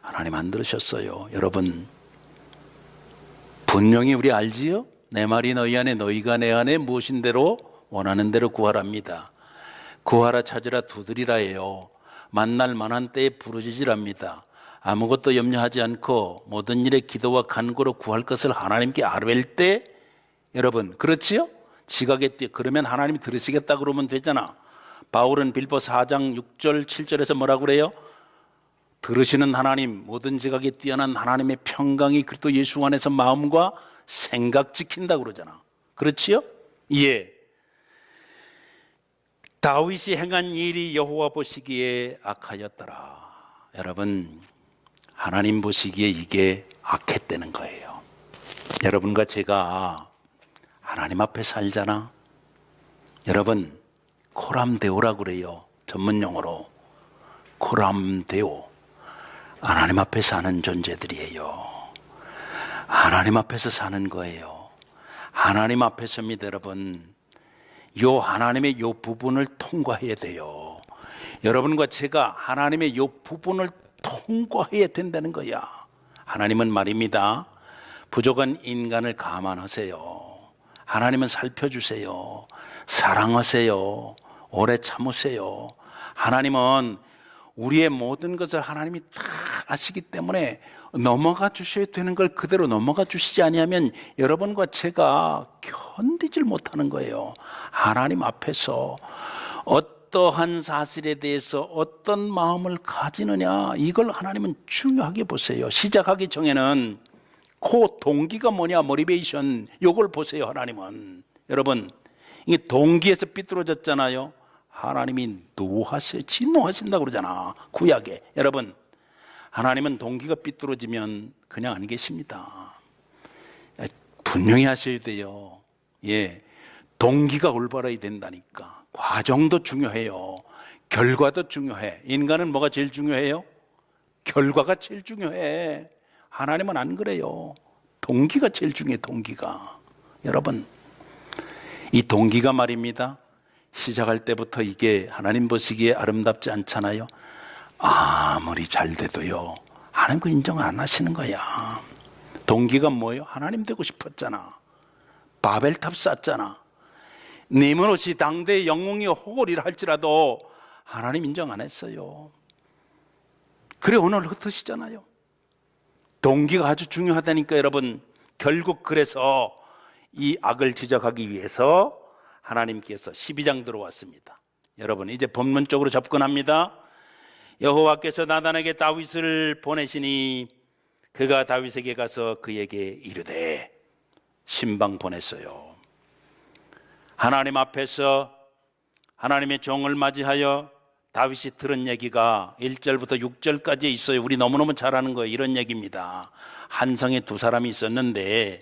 하나님 안 들으셨어요. 여러분, 분명히 우리 알지요? 내 말이 너희 안에 너희가 내 안에 무엇인 대로 원하는 대로 구하랍니다. 구하라, 찾으라, 두드리라예요. 만날 만한 때에 부르짖으랍니다. 아무것도 염려하지 않고 모든 일에 기도와 간구로 구할 것을 하나님께 아뢰일 때, 여러분, 그렇지요? 지각에 뛰어. 그러면 하나님이 들으시겠다 그러면 되잖아. 바울은 빌보 4장 6절 7절에서 뭐라고 그래요? 들으시는 하나님, 모든 지각에 뛰어난 하나님의 평강이 그리스도 예수 안에서 마음과 생각 지킨다 그러잖아. 그렇지요? 예. 다윗이 행한 일이 여호와 보시기에 악하였더라. 여러분, 하나님 보시기에 이게 악했다는 거예요. 여러분과 제가 하나님 앞에 살잖아. 여러분, 코람데오라고 그래요. 전문 용어로 코람데오. 하나님 앞에 사는 존재들이에요. 하나님 앞에서 사는 거예요. 하나님 앞에서입니다, 여러분. 요 하나님의 요 부분을 통과해야 돼요. 여러분과 제가 하나님의 요 부분을 통과해야 된다는 거야. 하나님은 말입니다. 부족한 인간을 감안하세요. 하나님은 살펴주세요. 사랑하세요. 오래 참으세요. 하나님은 우리의 모든 것을 하나님이 다 아시기 때문에 넘어가 주셔야 되는 걸 그대로 넘어가 주시지 아니하면 여러분과 제가 견디질 못하는 거예요. 하나님 앞에서 어떠한 사실에 대해서 어떤 마음을 가지느냐, 이걸 하나님은 중요하게 보세요. 시작하기 전에는 그 동기가 뭐냐, 모티베이션, 요걸 보세요. 하나님은 여러분, 이게 동기에서 삐뚤어졌잖아요. 하나님이 진노하신다고 그러잖아, 구약에. 여러분, 하나님은 동기가 삐뚤어지면 그냥 안 계십니다. 분명히 하셔야 돼요. 예, 동기가 올바라야 된다니까. 과정도 중요해요. 결과도 중요해. 인간은 뭐가 제일 중요해요? 결과가 제일 중요해. 하나님은 안 그래요. 동기가 제일 중요해. 동기가. 여러분, 이 동기가 말입니다, 시작할 때부터 이게 하나님 보시기에 아름답지 않잖아요. 아무리 잘 돼도요, 하나님 그 인정 안 하시는 거야. 동기가 뭐예요? 하나님 되고 싶었잖아. 바벨탑 쌓았잖아. 니므롯이 당대의 영웅이 호골이라 할지라도 하나님 인정 안 했어요. 그래 오늘 흩으시잖아요. 동기가 아주 중요하다니까. 여러분, 결국 그래서 이 악을 지적하기 위해서 하나님께서 12장 들어왔습니다. 여러분, 이제 본문 쪽으로 접근합니다. 여호와께서 나단에게 다윗을 보내시니 그가 다윗에게 가서 그에게 이르되, 신방 보냈어요. 하나님 앞에서 하나님의 종을 맞이하여 다윗이 들은 얘기가 1절부터 6절까지 있어요. 우리 너무너무 잘 아는 거예요. 이런 얘기입니다. 한 성에 두 사람이 있었는데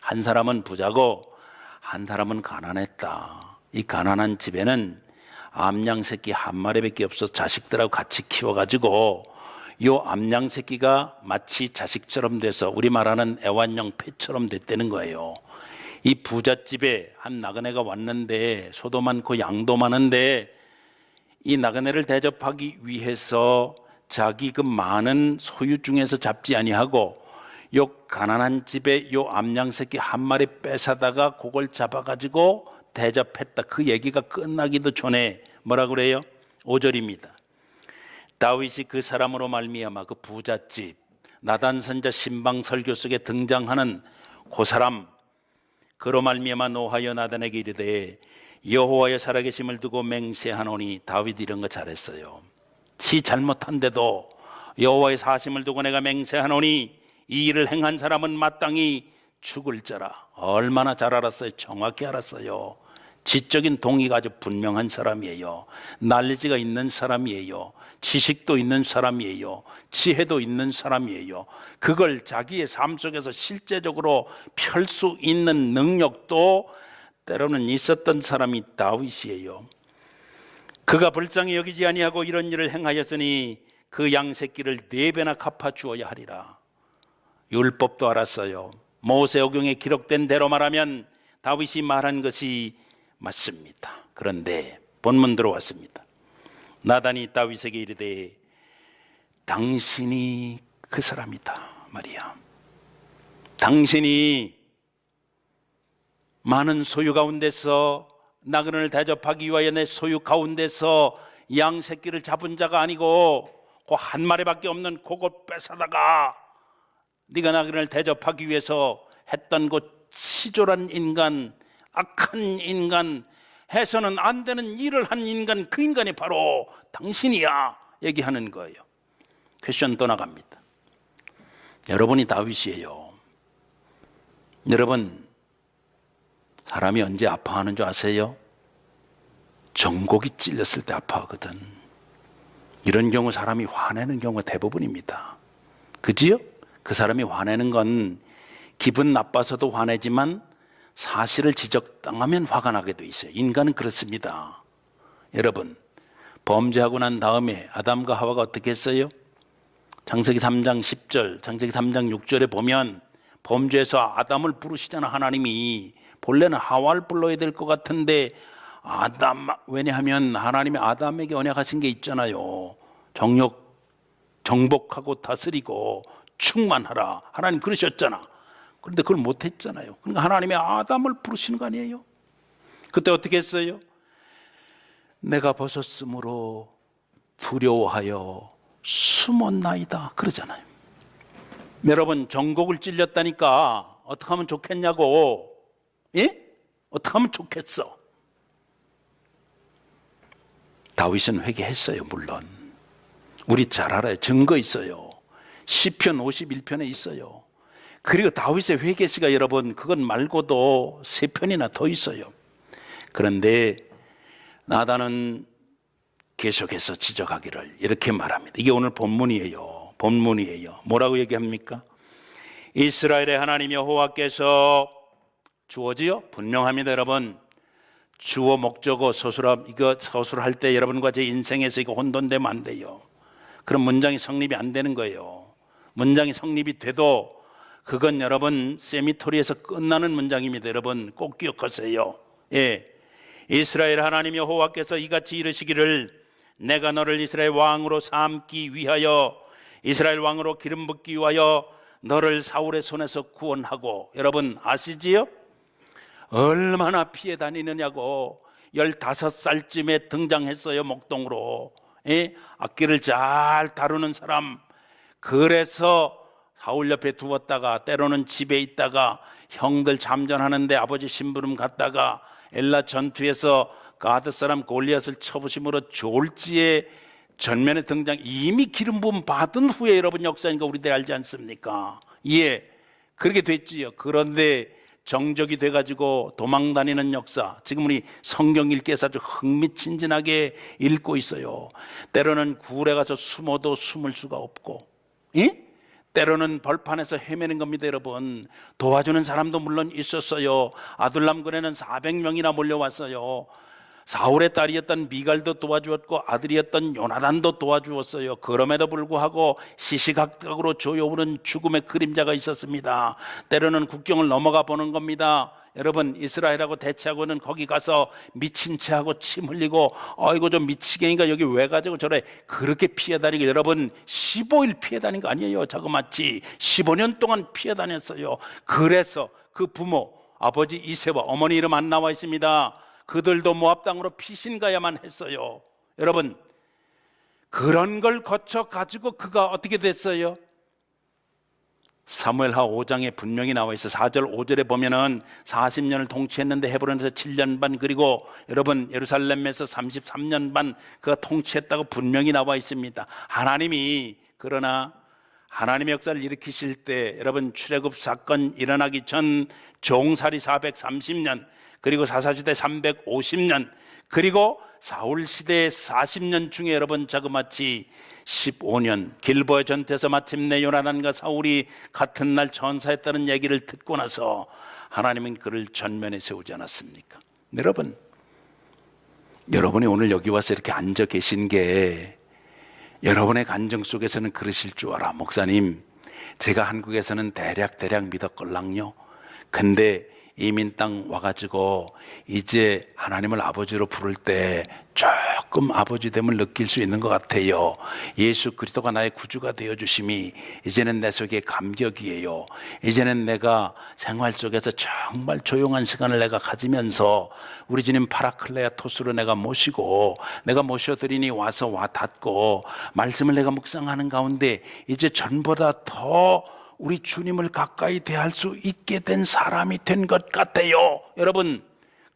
한 사람은 부자고 한 사람은 가난했다. 이 가난한 집에는 암양 새끼 한 마리밖에 없어서 자식들하고 같이 키워가지고 요 암양 새끼가 마치 자식처럼 돼서 우리 말하는 애완용 펫처럼 됐다는 거예요. 이 부잣집에 한 나그네가 왔는데 소도 많고 양도 많은데 이 나그네를 대접하기 위해서 자기 그 많은 소유 중에서 잡지 아니하고 요 가난한 집에 요 암양 새끼 한 마리 뺏어다가 그걸 잡아가지고 대접했다. 그 얘기가 끝나기도 전에 뭐라 그래요? 5절입니다. 다윗이 그 사람으로 말미암아 그 부잣집 나단 선자 신방 설교 속에 등장하는 그 사람, 그로 말미암아 노하여 나단에게 이르되 여호와의 살아계심을 두고 맹세하노니. 다윗 이런 거 잘했어요. 지 잘못한데도 여호와의 사심을 두고 내가 맹세하노니 이 일을 행한 사람은 마땅히 죽을 자라. 얼마나 잘 알았어요. 정확히 알았어요. 지적인 동의가 아주 분명한 사람이에요. 난리지가 있는 사람이에요. 지식도 있는 사람이에요. 지혜도 있는 사람이에요. 그걸 자기의 삶 속에서 실제적으로 펼 수 있는 능력도 때로는 있었던 사람이 다윗이에요. 그가 불쌍히 여기지 아니하고 이런 일을 행하였으니 그 양새끼를 4배나 갚아 주어야 하리라. 율법도 알았어요. 모세오경에 기록된 대로 말하면 다윗이 말한 것이 맞습니다. 그런데 본문 들어왔습니다. 나단이 다윗에게 이르되 당신이 그 사람이다 말이야. 당신이 많은 소유 가운데서 나그네를 대접하기 위하여 내 소유 가운데서 양 새끼를 잡은 자가 아니고 그 한 마리밖에 없는 그걸 뺏어다가 네가 나그네를 대접하기 위해서 했던 그 치졸한 인간, 악한 인간, 해서는 안 되는 일을 한 인간, 그 인간이 바로 당신이야 얘기하는 거예요. 퀘션 또 나갑니다. 여러분이 다윗이에요. 여러분, 사람이 언제 아파하는 줄 아세요? 정곡이 찔렸을 때 아파하거든. 이런 경우 사람이 화내는 경우가 대부분입니다. 그지요? 그 사람이 화내는 건 기분 나빠서도 화내지만 사실을 지적당하면 화가 나게 돼 있어요. 인간은 그렇습니다. 여러분, 범죄하고 난 다음에 아담과 하와가 어떻게 했어요? 창세기 3장 10절, 창세기 3장 6절에 보면 범죄에서 아담을 부르시잖아. 하나님이 본래는 하와를 불러야 될 것 같은데 아담, 왜냐하면 하나님이 아담에게 언약하신 게 있잖아요. 정복하고 다스리고 충만하라. 하나님 그러셨잖아. 그런데 그걸 못했잖아요. 그러니까 하나님이 아담을 부르시는 거 아니에요? 그때 어떻게 했어요? 내가 벗었으므로 두려워하여 숨었나이다 그러잖아요. 여러분, 정곡을 찔렸다니까 어떻게 하면 좋겠냐고. 예? 어떻게 하면 좋겠어? 다윗은 회개했어요. 물론 우리 잘 알아요. 증거 있어요. 시편 51편에 있어요. 그리고 다윗의 회개시가 여러분, 그건 말고도 3편이나 더 있어요. 그런데 나단은 계속해서 지적하기를 이렇게 말합니다. 이게 오늘 본문이에요. 뭐라고 얘기합니까? 이스라엘의 하나님 여호와께서 주어지요? 분명합니다. 여러분, 주어 목적어 서술함, 이거 서술할 때 여러분과 제 인생에서 이거 혼돈되면 안 돼요. 그럼 문장이 성립이 안 되는 거예요. 문장이 성립이 돼도 그건 여러분 세미토리에서 끝나는 문장입니다. 여러분 꼭 기억하세요. 예, 이스라엘 하나님 여호와께서 이같이 이르시기를 내가 너를 이스라엘 왕으로 삼기 위하여 이스라엘 왕으로 기름 붓기 위하여 너를 사울의 손에서 구원하고. 여러분 아시지요? 얼마나 피해 다니느냐고. 15살쯤에 등장했어요. 목동으로. 예? 악기를 잘 다루는 사람. 그래서 사울 옆에 두었다가 때로는 집에 있다가 형들 잠전하는데 아버지 심부름 갔다가 엘라 전투에서 가드 사람 골리앗을 쳐부심으로 졸지에 전면에 등장. 이미 기름 부음 받은 후에 여러분 역사니까 우리들 알지 않습니까? 예, 그렇게 됐지요. 그런데 정적이 돼가지고 도망다니는 역사, 지금 우리 성경 읽기에서 아주 흥미진진하게 읽고 있어요. 때로는 굴에 가서 숨어도 숨을 수가 없고, 예? 때로는 벌판에서 헤매는 겁니다. 여러분, 도와주는 사람도 물론 있었어요. 아둘람군에는 400명이나 몰려왔어요. 사울의 딸이었던 미갈도 도와주었고 아들이었던 요나단도 도와주었어요. 그럼에도 불구하고 시시각각으로 조여오는 죽음의 그림자가 있었습니다. 때로는 국경을 넘어가 보는 겁니다. 여러분, 이스라엘하고 대치하고는 거기 가서 미친 체하고 침 흘리고 아이고 좀 미치겠니까 여기 왜 가지고 저래 그렇게 피해 다니고. 여러분 15일 피해 다닌 거 아니에요. 자그마치 15년 동안 피해 다녔어요. 그래서 그 부모 아버지 이세와 어머니 이름 안 나와 있습니다. 그들도 모압 땅으로 피신 가야만 했어요. 여러분, 그런 걸 거쳐 가지고 그가 어떻게 됐어요? 사무엘하 5장에 분명히 나와 있어. 4절 5절에 보면은 40년을 통치했는데 헤브론에서 7년 반, 그리고 여러분 예루살렘에서 33년 반 그가 통치했다고 분명히 나와 있습니다. 하나님이, 그러나 하나님의 역사를 일으키실 때 여러분 출애굽 사건 일어나기 전 종살이 430년, 그리고 사사시대 350년, 그리고 사울시대 40년 중에 여러분 자그마치 15년 길보의 전투에서 마침내 요나단과 사울이 같은 날 전사했다는 얘기를 듣고 나서 하나님은 그를 전면에 세우지 않았습니까? 여러분이 오늘 여기 와서 이렇게 앉아 계신 게 여러분의 간정 속에서는 그러실 줄 알아. 목사님, 제가 한국에서는 대략 믿었걸랑요. 근데 이민 땅 와가지고 이제 하나님을 아버지로 부를 때 조금 아버지됨을 느낄 수 있는 것 같아요. 예수 그리스도가 나의 구주가 되어주심이 이제는 내 속에 감격이에요. 이제는 내가 생활 속에서 정말 조용한 시간을 내가 가지면서 우리 주님 파라클레아토스로 내가 모시고 내가 모셔드리니 와서 와 닿고 말씀을 내가 묵상하는 가운데 이제 전보다 더 우리 주님을 가까이 대할 수 있게 된 사람이 된 것 같아요. 여러분,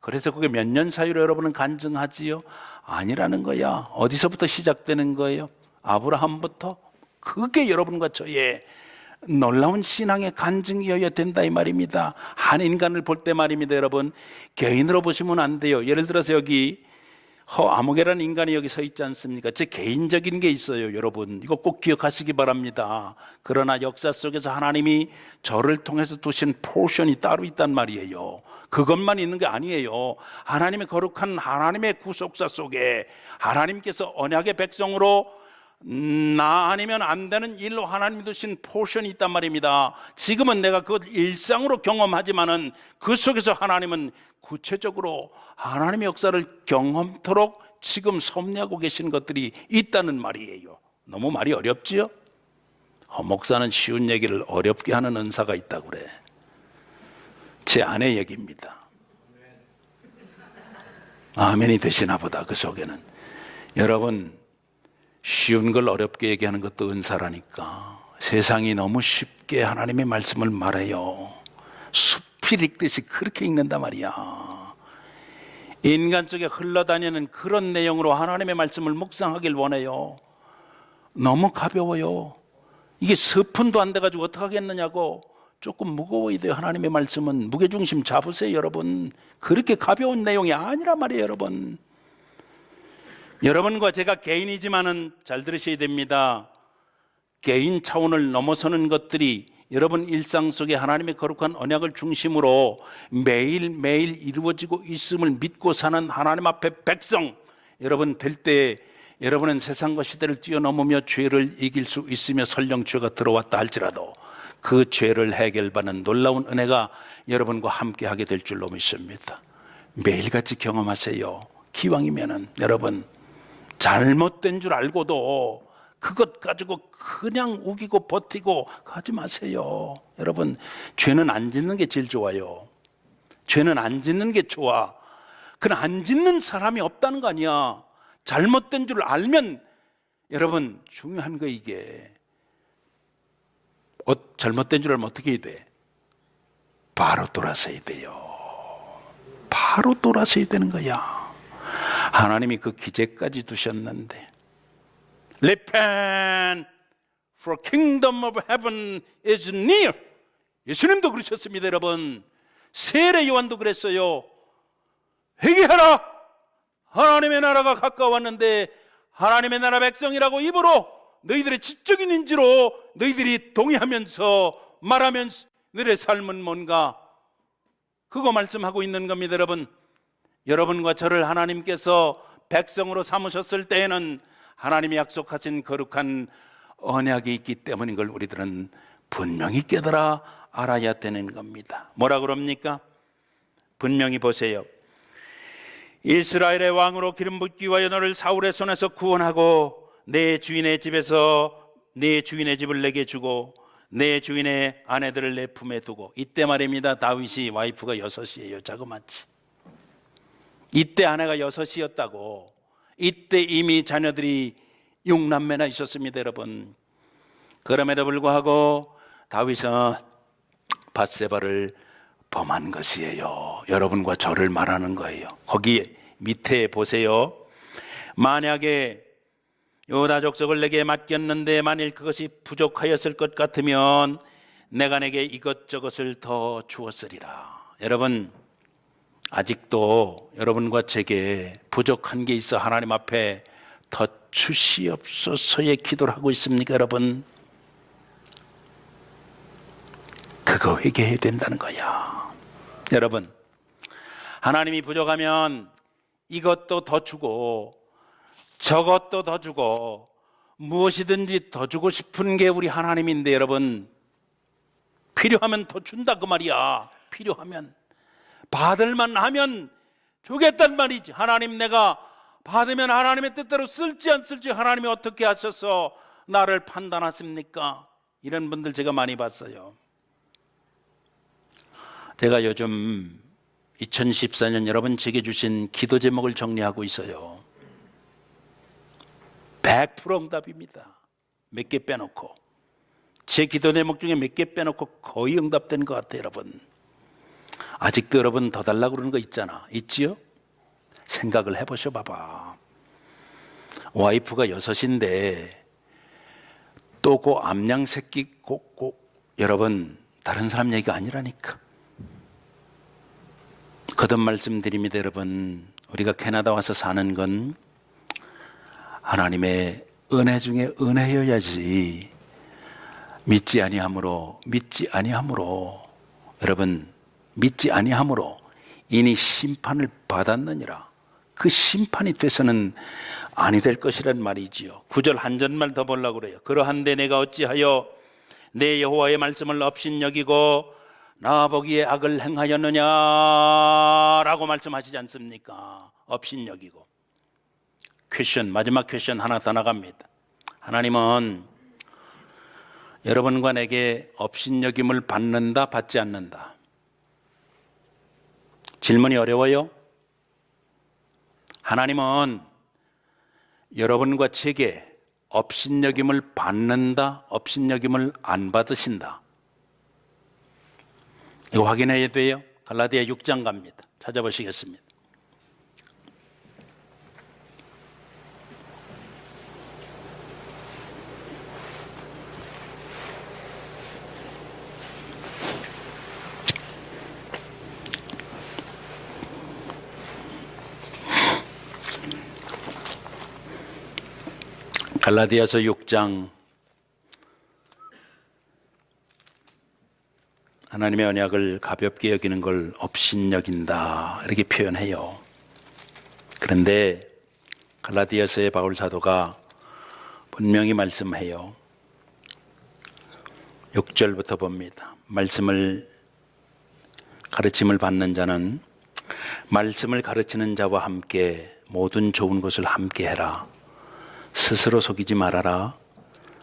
그래서 그게 몇 년 사이로 여러분은 간증하지요? 아니라는 거야. 어디서부터 시작되는 거예요? 아브라함부터 그게 여러분과 저의 놀라운 신앙의 간증이어야 된다 이 말입니다. 한 인간을 볼 때 말입니다. 여러분, 개인으로 보시면 안 돼요. 예를 들어서 여기 아무개라는 인간이 여기 서 있지 않습니까? 제 개인적인 게 있어요. 여러분, 이거 꼭 기억하시기 바랍니다. 그러나 역사 속에서 하나님이 저를 통해서 두신 포션이 따로 있단 말이에요. 그것만 있는 게 아니에요. 하나님의 거룩한 하나님의 구속사 속에 하나님께서 언약의 백성으로 나 아니면 안 되는 일로 하나님이 두신 포션이 있단 말입니다. 지금은 내가 그걸 일상으로 경험하지만은 그 속에서 하나님은 구체적으로 하나님의 역사를 경험토록 지금 섭리하고 계신 것들이 있다는 말이에요. 너무 말이 어렵지요? 목사는 쉬운 얘기를 어렵게 하는 은사가 있다고 그래. 제 아내 얘기입니다. 아멘이 되시나 보다. 그 속에는 여러분, 쉬운 걸 어렵게 얘기하는 것도 은사라니까. 세상이 너무 쉽게 하나님의 말씀을 말해요. 숲이 읽듯이 그렇게 읽는단 말이야. 인간 속에 흘러다니는 그런 내용으로 하나님의 말씀을 묵상하길 원해요. 너무 가벼워요. 이게 스푼도 안 돼가지고 어떻게 하겠느냐고. 조금 무거워야 돼요. 하나님의 말씀은 무게중심 잡으세요. 여러분, 그렇게 가벼운 내용이 아니란 말이에요. 여러분, 여러분과 제가 개인이지만은 잘 들으셔야 됩니다. 개인 차원을 넘어서는 것들이 여러분 일상 속에 하나님의 거룩한 언약을 중심으로 매일매일 이루어지고 있음을 믿고 사는 하나님 앞에 백성 여러분 될 때, 여러분은 세상과 시대를 뛰어넘으며 죄를 이길 수 있으며 설령 죄가 들어왔다 할지라도 그 죄를 해결받는 놀라운 은혜가 여러분과 함께 하게 될 줄로 믿습니다. 매일같이 경험하세요. 기왕이면은 여러분, 잘못된 줄 알고도 그것 가지고 그냥 우기고 버티고 가지 마세요. 여러분, 죄는 안 짓는 게 제일 좋아요. 죄는 안 짓는 게 좋아. 그러나 안 짓는 사람이 없다는 거 아니야. 잘못된 줄 알면 여러분, 중요한 거 이게 잘못된 줄 알면 어떻게 해야 돼? 바로 돌아서야 돼요. 바로 돌아서야 되는 거야. 하나님이 그 기제까지 두셨는데 Repent, for kingdom of heaven is near. 예수님도 그러셨습니다. 여러분, 세례 요한도 그랬어요. 회개하라, 하나님의 나라가 가까웠는데 하나님의 나라 백성이라고 입으로 너희들의 지적인 인지로 너희들이 동의하면서 말하면서 너희의 삶은 뭔가, 그거 말씀하고 있는 겁니다. 여러분, 여러분과 저를 하나님께서 백성으로 삼으셨을 때에는 하나님이 약속하신 거룩한 언약이 있기 때문인 걸 우리들은 분명히 깨달아 알아야 되는 겁니다. 뭐라 그럽니까? 분명히 보세요. 이스라엘의 왕으로 기름 붓기 위하여 너를 사울의 손에서 구원하고 내 주인의 집에서 내 주인의 집을 내게 주고 내 주인의 아내들을 내 품에 두고. 이때 말입니다. 다윗이 와이프가 6이에요. 자그마치. 이때 아내가 6이었다고. 이때 이미 자녀들이 6남매나 있었습니다. 여러분, 그럼에도 불구하고 다윗은 밧세바를 범한 것이에요. 여러분과 저를 말하는 거예요. 거기 밑에 보세요. 만약에 유다 족속을 내게 맡겼는데 만일 그것이 부족하였을 것 같으면 내가 내게 이것저것을 더 주었으리라. 여러분, 아직도 여러분과 제게 부족한 게 있어 하나님 앞에 더 주시옵소서의 기도를 하고 있습니까? 여러분, 그거 회개해야 된다는 거야. 여러분, 하나님이 부족하면 이것도 더 주고 저것도 더 주고 무엇이든지 더 주고 싶은 게 우리 하나님인데, 여러분, 필요하면 더 준다 그 말이야. 필요하면, 받을만 하면 주겠단 말이지. 하나님, 내가 받으면 하나님의 뜻대로 쓸지 안 쓸지 하나님이 어떻게 하셔서 나를 판단하십니까? 이런 분들 제가 많이 봤어요. 제가 요즘 2014년 여러분 제게 주신 기도 제목을 정리하고 있어요. 100% 응답입니다. 몇 개 빼놓고. 제 기도 제목 중에 몇 개 빼놓고 거의 응답된 것 같아요. 여러분, 아직도 여러분 더 달라고 그러는 거 있잖아. 있지요? 생각을 해보셔 봐봐. 와이프가 6인데 또 그 암양 새끼 여러분 다른 사람 얘기가 아니라니까. 거듭 말씀드립니다. 여러분, 우리가 캐나다 와서 사는 건 하나님의 은혜 중에 은혜여야지. 믿지 아니함으로 여러분, 믿지 아니함으로 이니 심판을 받았느니라. 그 심판이 돼서는 아니 될 것이란 말이지요. 9절 한 절만 더 보려고 그래요. 그러한데 내가 어찌하여 내 여호와의 말씀을 업신여기고 나 보기에 악을 행하였느냐라고 말씀하시지 않습니까? 업신여기고. 퀘션, 마지막 퀘션 하나 더 나갑니다. 하나님은 여러분과 내게 업신여김을 받는다, 받지 않는다? 질문이 어려워요? 하나님은 여러분과 제게 업신여김을 받는다, 업신여김을 안 받으신다? 이거 확인해야 돼요. 갈라디아 6장 갑니다. 찾아보시겠습니다. 갈라디아서 6장 하나님의 언약을 가볍게 여기는 걸 업신여긴다 이렇게 표현해요. 그런데 갈라디아서의 바울 사도가 분명히 말씀해요. 6절부터 봅니다. 가르침을 받는 자는 말씀을 가르치는 자와 함께 모든 좋은 것을 함께 해라. 스스로 속이지 말아라.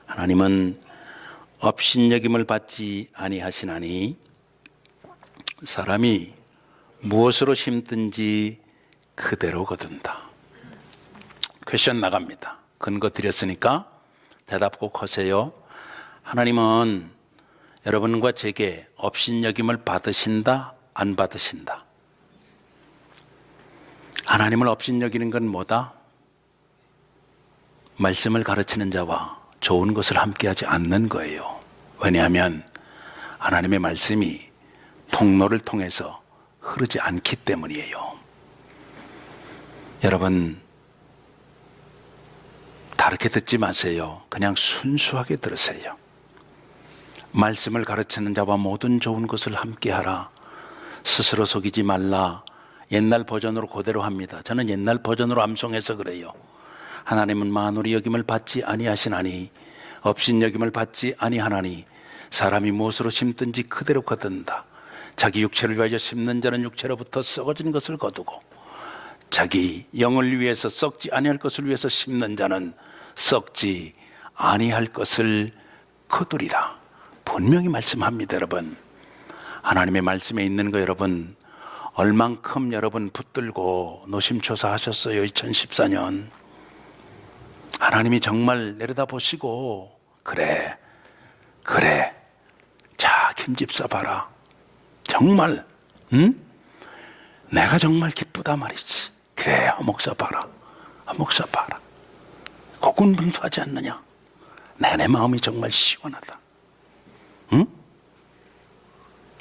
하나님은 업신여김을 받지 아니하시나니 사람이 무엇으로 심든지 그대로 거둔다. 퀘션 나갑니다. 근거 드렸으니까 대답 꼭 하세요. 하나님은 여러분과 제게 업신여김을 받으신다, 안 받으신다? 하나님을 업신여기는 건 뭐다? 말씀을 가르치는 자와 좋은 것을 함께하지 않는 거예요. 왜냐하면 하나님의 말씀이 통로를 통해서 흐르지 않기 때문이에요. 여러분, 다르게 듣지 마세요. 그냥 순수하게 들으세요. 말씀을 가르치는 자와 모든 좋은 것을 함께하라. 스스로 속이지 말라. 옛날 버전으로 그대로 합니다. 저는 옛날 버전으로 암송해서 그래요. 하나님은 만물이 여김을 받지 아니하시나니 업신여김을 받지 아니하나니 사람이 무엇으로 심든지 그대로 거둔다. 자기 육체를 위하여 심는 자는 육체로부터 썩어진 것을 거두고 자기 영을 위해서 썩지 아니할 것을 위해서 심는 자는 썩지 아니할 것을 거두리라. 분명히 말씀합니다. 여러분, 하나님의 말씀에 있는 거 여러분 얼만큼 여러분 붙들고 노심초사하셨어요. 2014년 하나님이 정말 내려다보시고 그래 자 김집사 봐라, 정말 내가 정말 기쁘다 말이지. 그래 허목사 봐라, 허목사 봐라, 고군분투하지 않느냐. 내 마음이 정말 시원하다.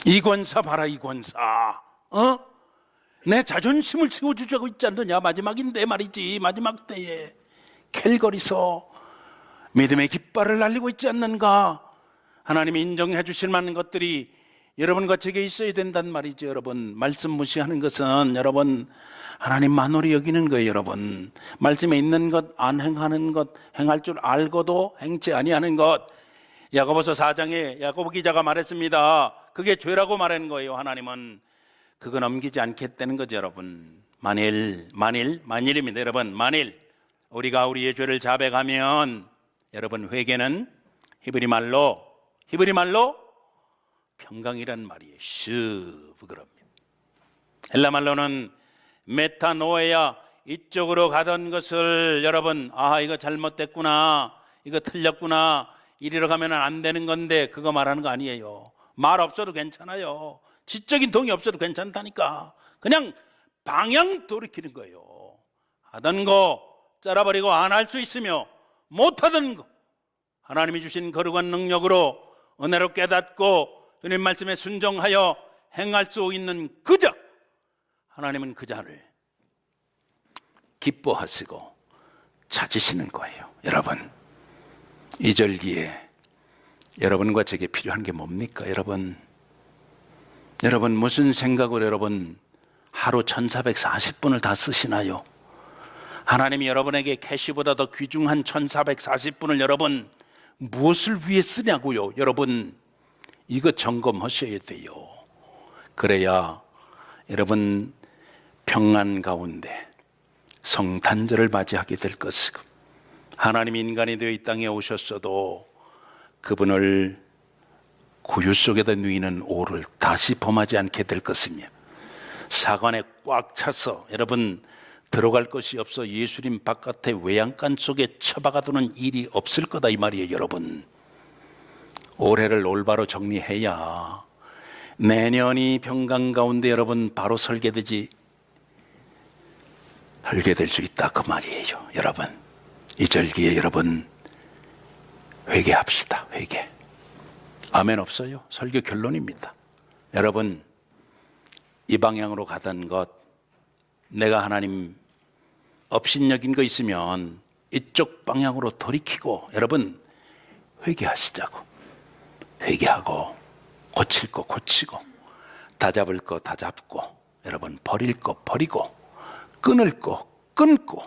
이권사 봐라, 이권사. 내 자존심을 세워주자고 있지 않느냐. 마지막인데 말이지. 마지막 때에 캘거리서 믿음의 깃발을 날리고 있지 않는가. 하나님이 인정해 주실 만한 것들이 여러분과 제게 있어야 된단 말이죠. 여러분, 말씀 무시하는 것은 여러분 하나님 만홀히 여기는 거예요. 여러분, 말씀에 있는 것 안 행하는 것, 행할 줄 알고도 행치 아니하는 것. 야고보서 4장에 야고보 기자가 말했습니다. 그게 죄라고 말하는 거예요. 하나님은 그거 넘기지 않겠다는 거죠. 여러분, 만일입니다. 여러분, 만일 우리가 우리의 죄를 자백하면 여러분 회개는 히브리 말로 평강이란 말이에요. 슈브그럽니다. 헬라 말로는 메타노에야, 이쪽으로 가던 것을 여러분 이거 잘못됐구나, 이거 틀렸구나, 이리로 가면 안 되는 건데 그거 말하는 거 아니에요. 말 없어도 괜찮아요. 지적인 동의 없어도 괜찮다니까. 그냥 방향 돌이키는 거예요. 하던 거 잘라버리고 안 할 수 있으며 못하던 거 하나님이 주신 거룩한 능력으로 은혜로 깨닫고 주님 말씀에 순종하여 행할 수 있는 그저 하나님은 그 자를 기뻐하시고 찾으시는 거예요. 여러분, 이 절기에 여러분과 제게 필요한 게 뭡니까? 여러분 무슨 생각으로 여러분 하루 1440분을 다 쓰시나요? 하나님이 여러분에게 캐시보다 더 귀중한 1440분을 여러분 무엇을 위해 쓰냐고요? 여러분 이거 점검하셔야 돼요. 그래야 여러분 평안 가운데 성탄절을 맞이하게 될 것이고, 하나님이 인간이 되어 이 땅에 오셨어도 그분을 구유 속에다 누이는 오를 다시 범하지 않게 될 것이며, 사관에 꽉 차서 여러분 들어갈 것이 없어 예수님 바깥에 외양간 속에 처박아두는 일이 없을 거다 이 말이에요. 여러분 올해를 올바로 정리해야 내년이 평강 가운데 여러분 바로 설계될 수 있다 그 말이에요. 여러분 이 절기에 여러분 회개합시다. 회개. 아멘 없어요? 설교 결론입니다. 여러분 이 방향으로 가던 것, 내가 하나님 업신여긴 거 있으면 이쪽 방향으로 돌이키고 여러분 회개하시자고. 회개하고 고칠 거 고치고 다잡을 거 다잡고 여러분 버릴 거 버리고 끊을 거 끊고,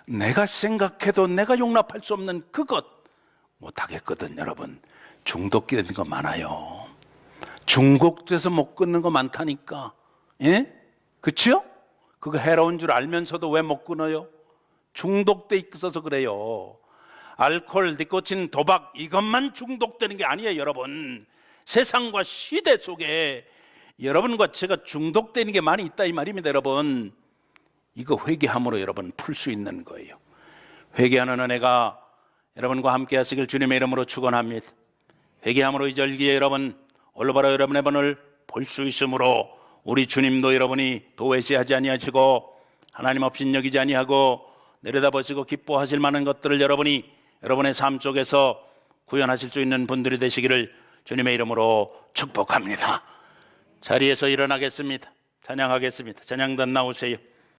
내가 생각해도 내가 용납할 수 없는 그것 못하겠거든. 여러분 중독되는 거 많아요. 중독돼서 못 끊는 거 많다니까. 예? 그치요? 그거 해로운 줄 알면서도 왜 못 끊어요? 중독돼 있어서 그래요. 알코올, 니코틴, 도박 이것만 중독되는 게 아니에요. 여러분 세상과 시대 속에 여러분과 제가 중독되는 게 많이 있다 이 말입니다. 여러분 이거 회개함으로 여러분 풀 수 있는 거예요. 회개하는 은혜가 여러분과 함께 하시길 주님의 이름으로 축원합니다. 회개함으로 이 절기에 여러분 올바로 여러분의 번을 볼 수 있으므로 우리 주님도 여러분이 도외시하지 아니하시고 하나님 없인 여기지 아니하고 내려다보시고 기뻐하실 만한 것들을 여러분이 여러분의 삶 속에서 구현하실 수 있는 분들이 되시기를 주님의 이름으로 축복합니다. 자리에서 일어나겠습니다. 찬양하겠습니다. 찬양단 나오세요.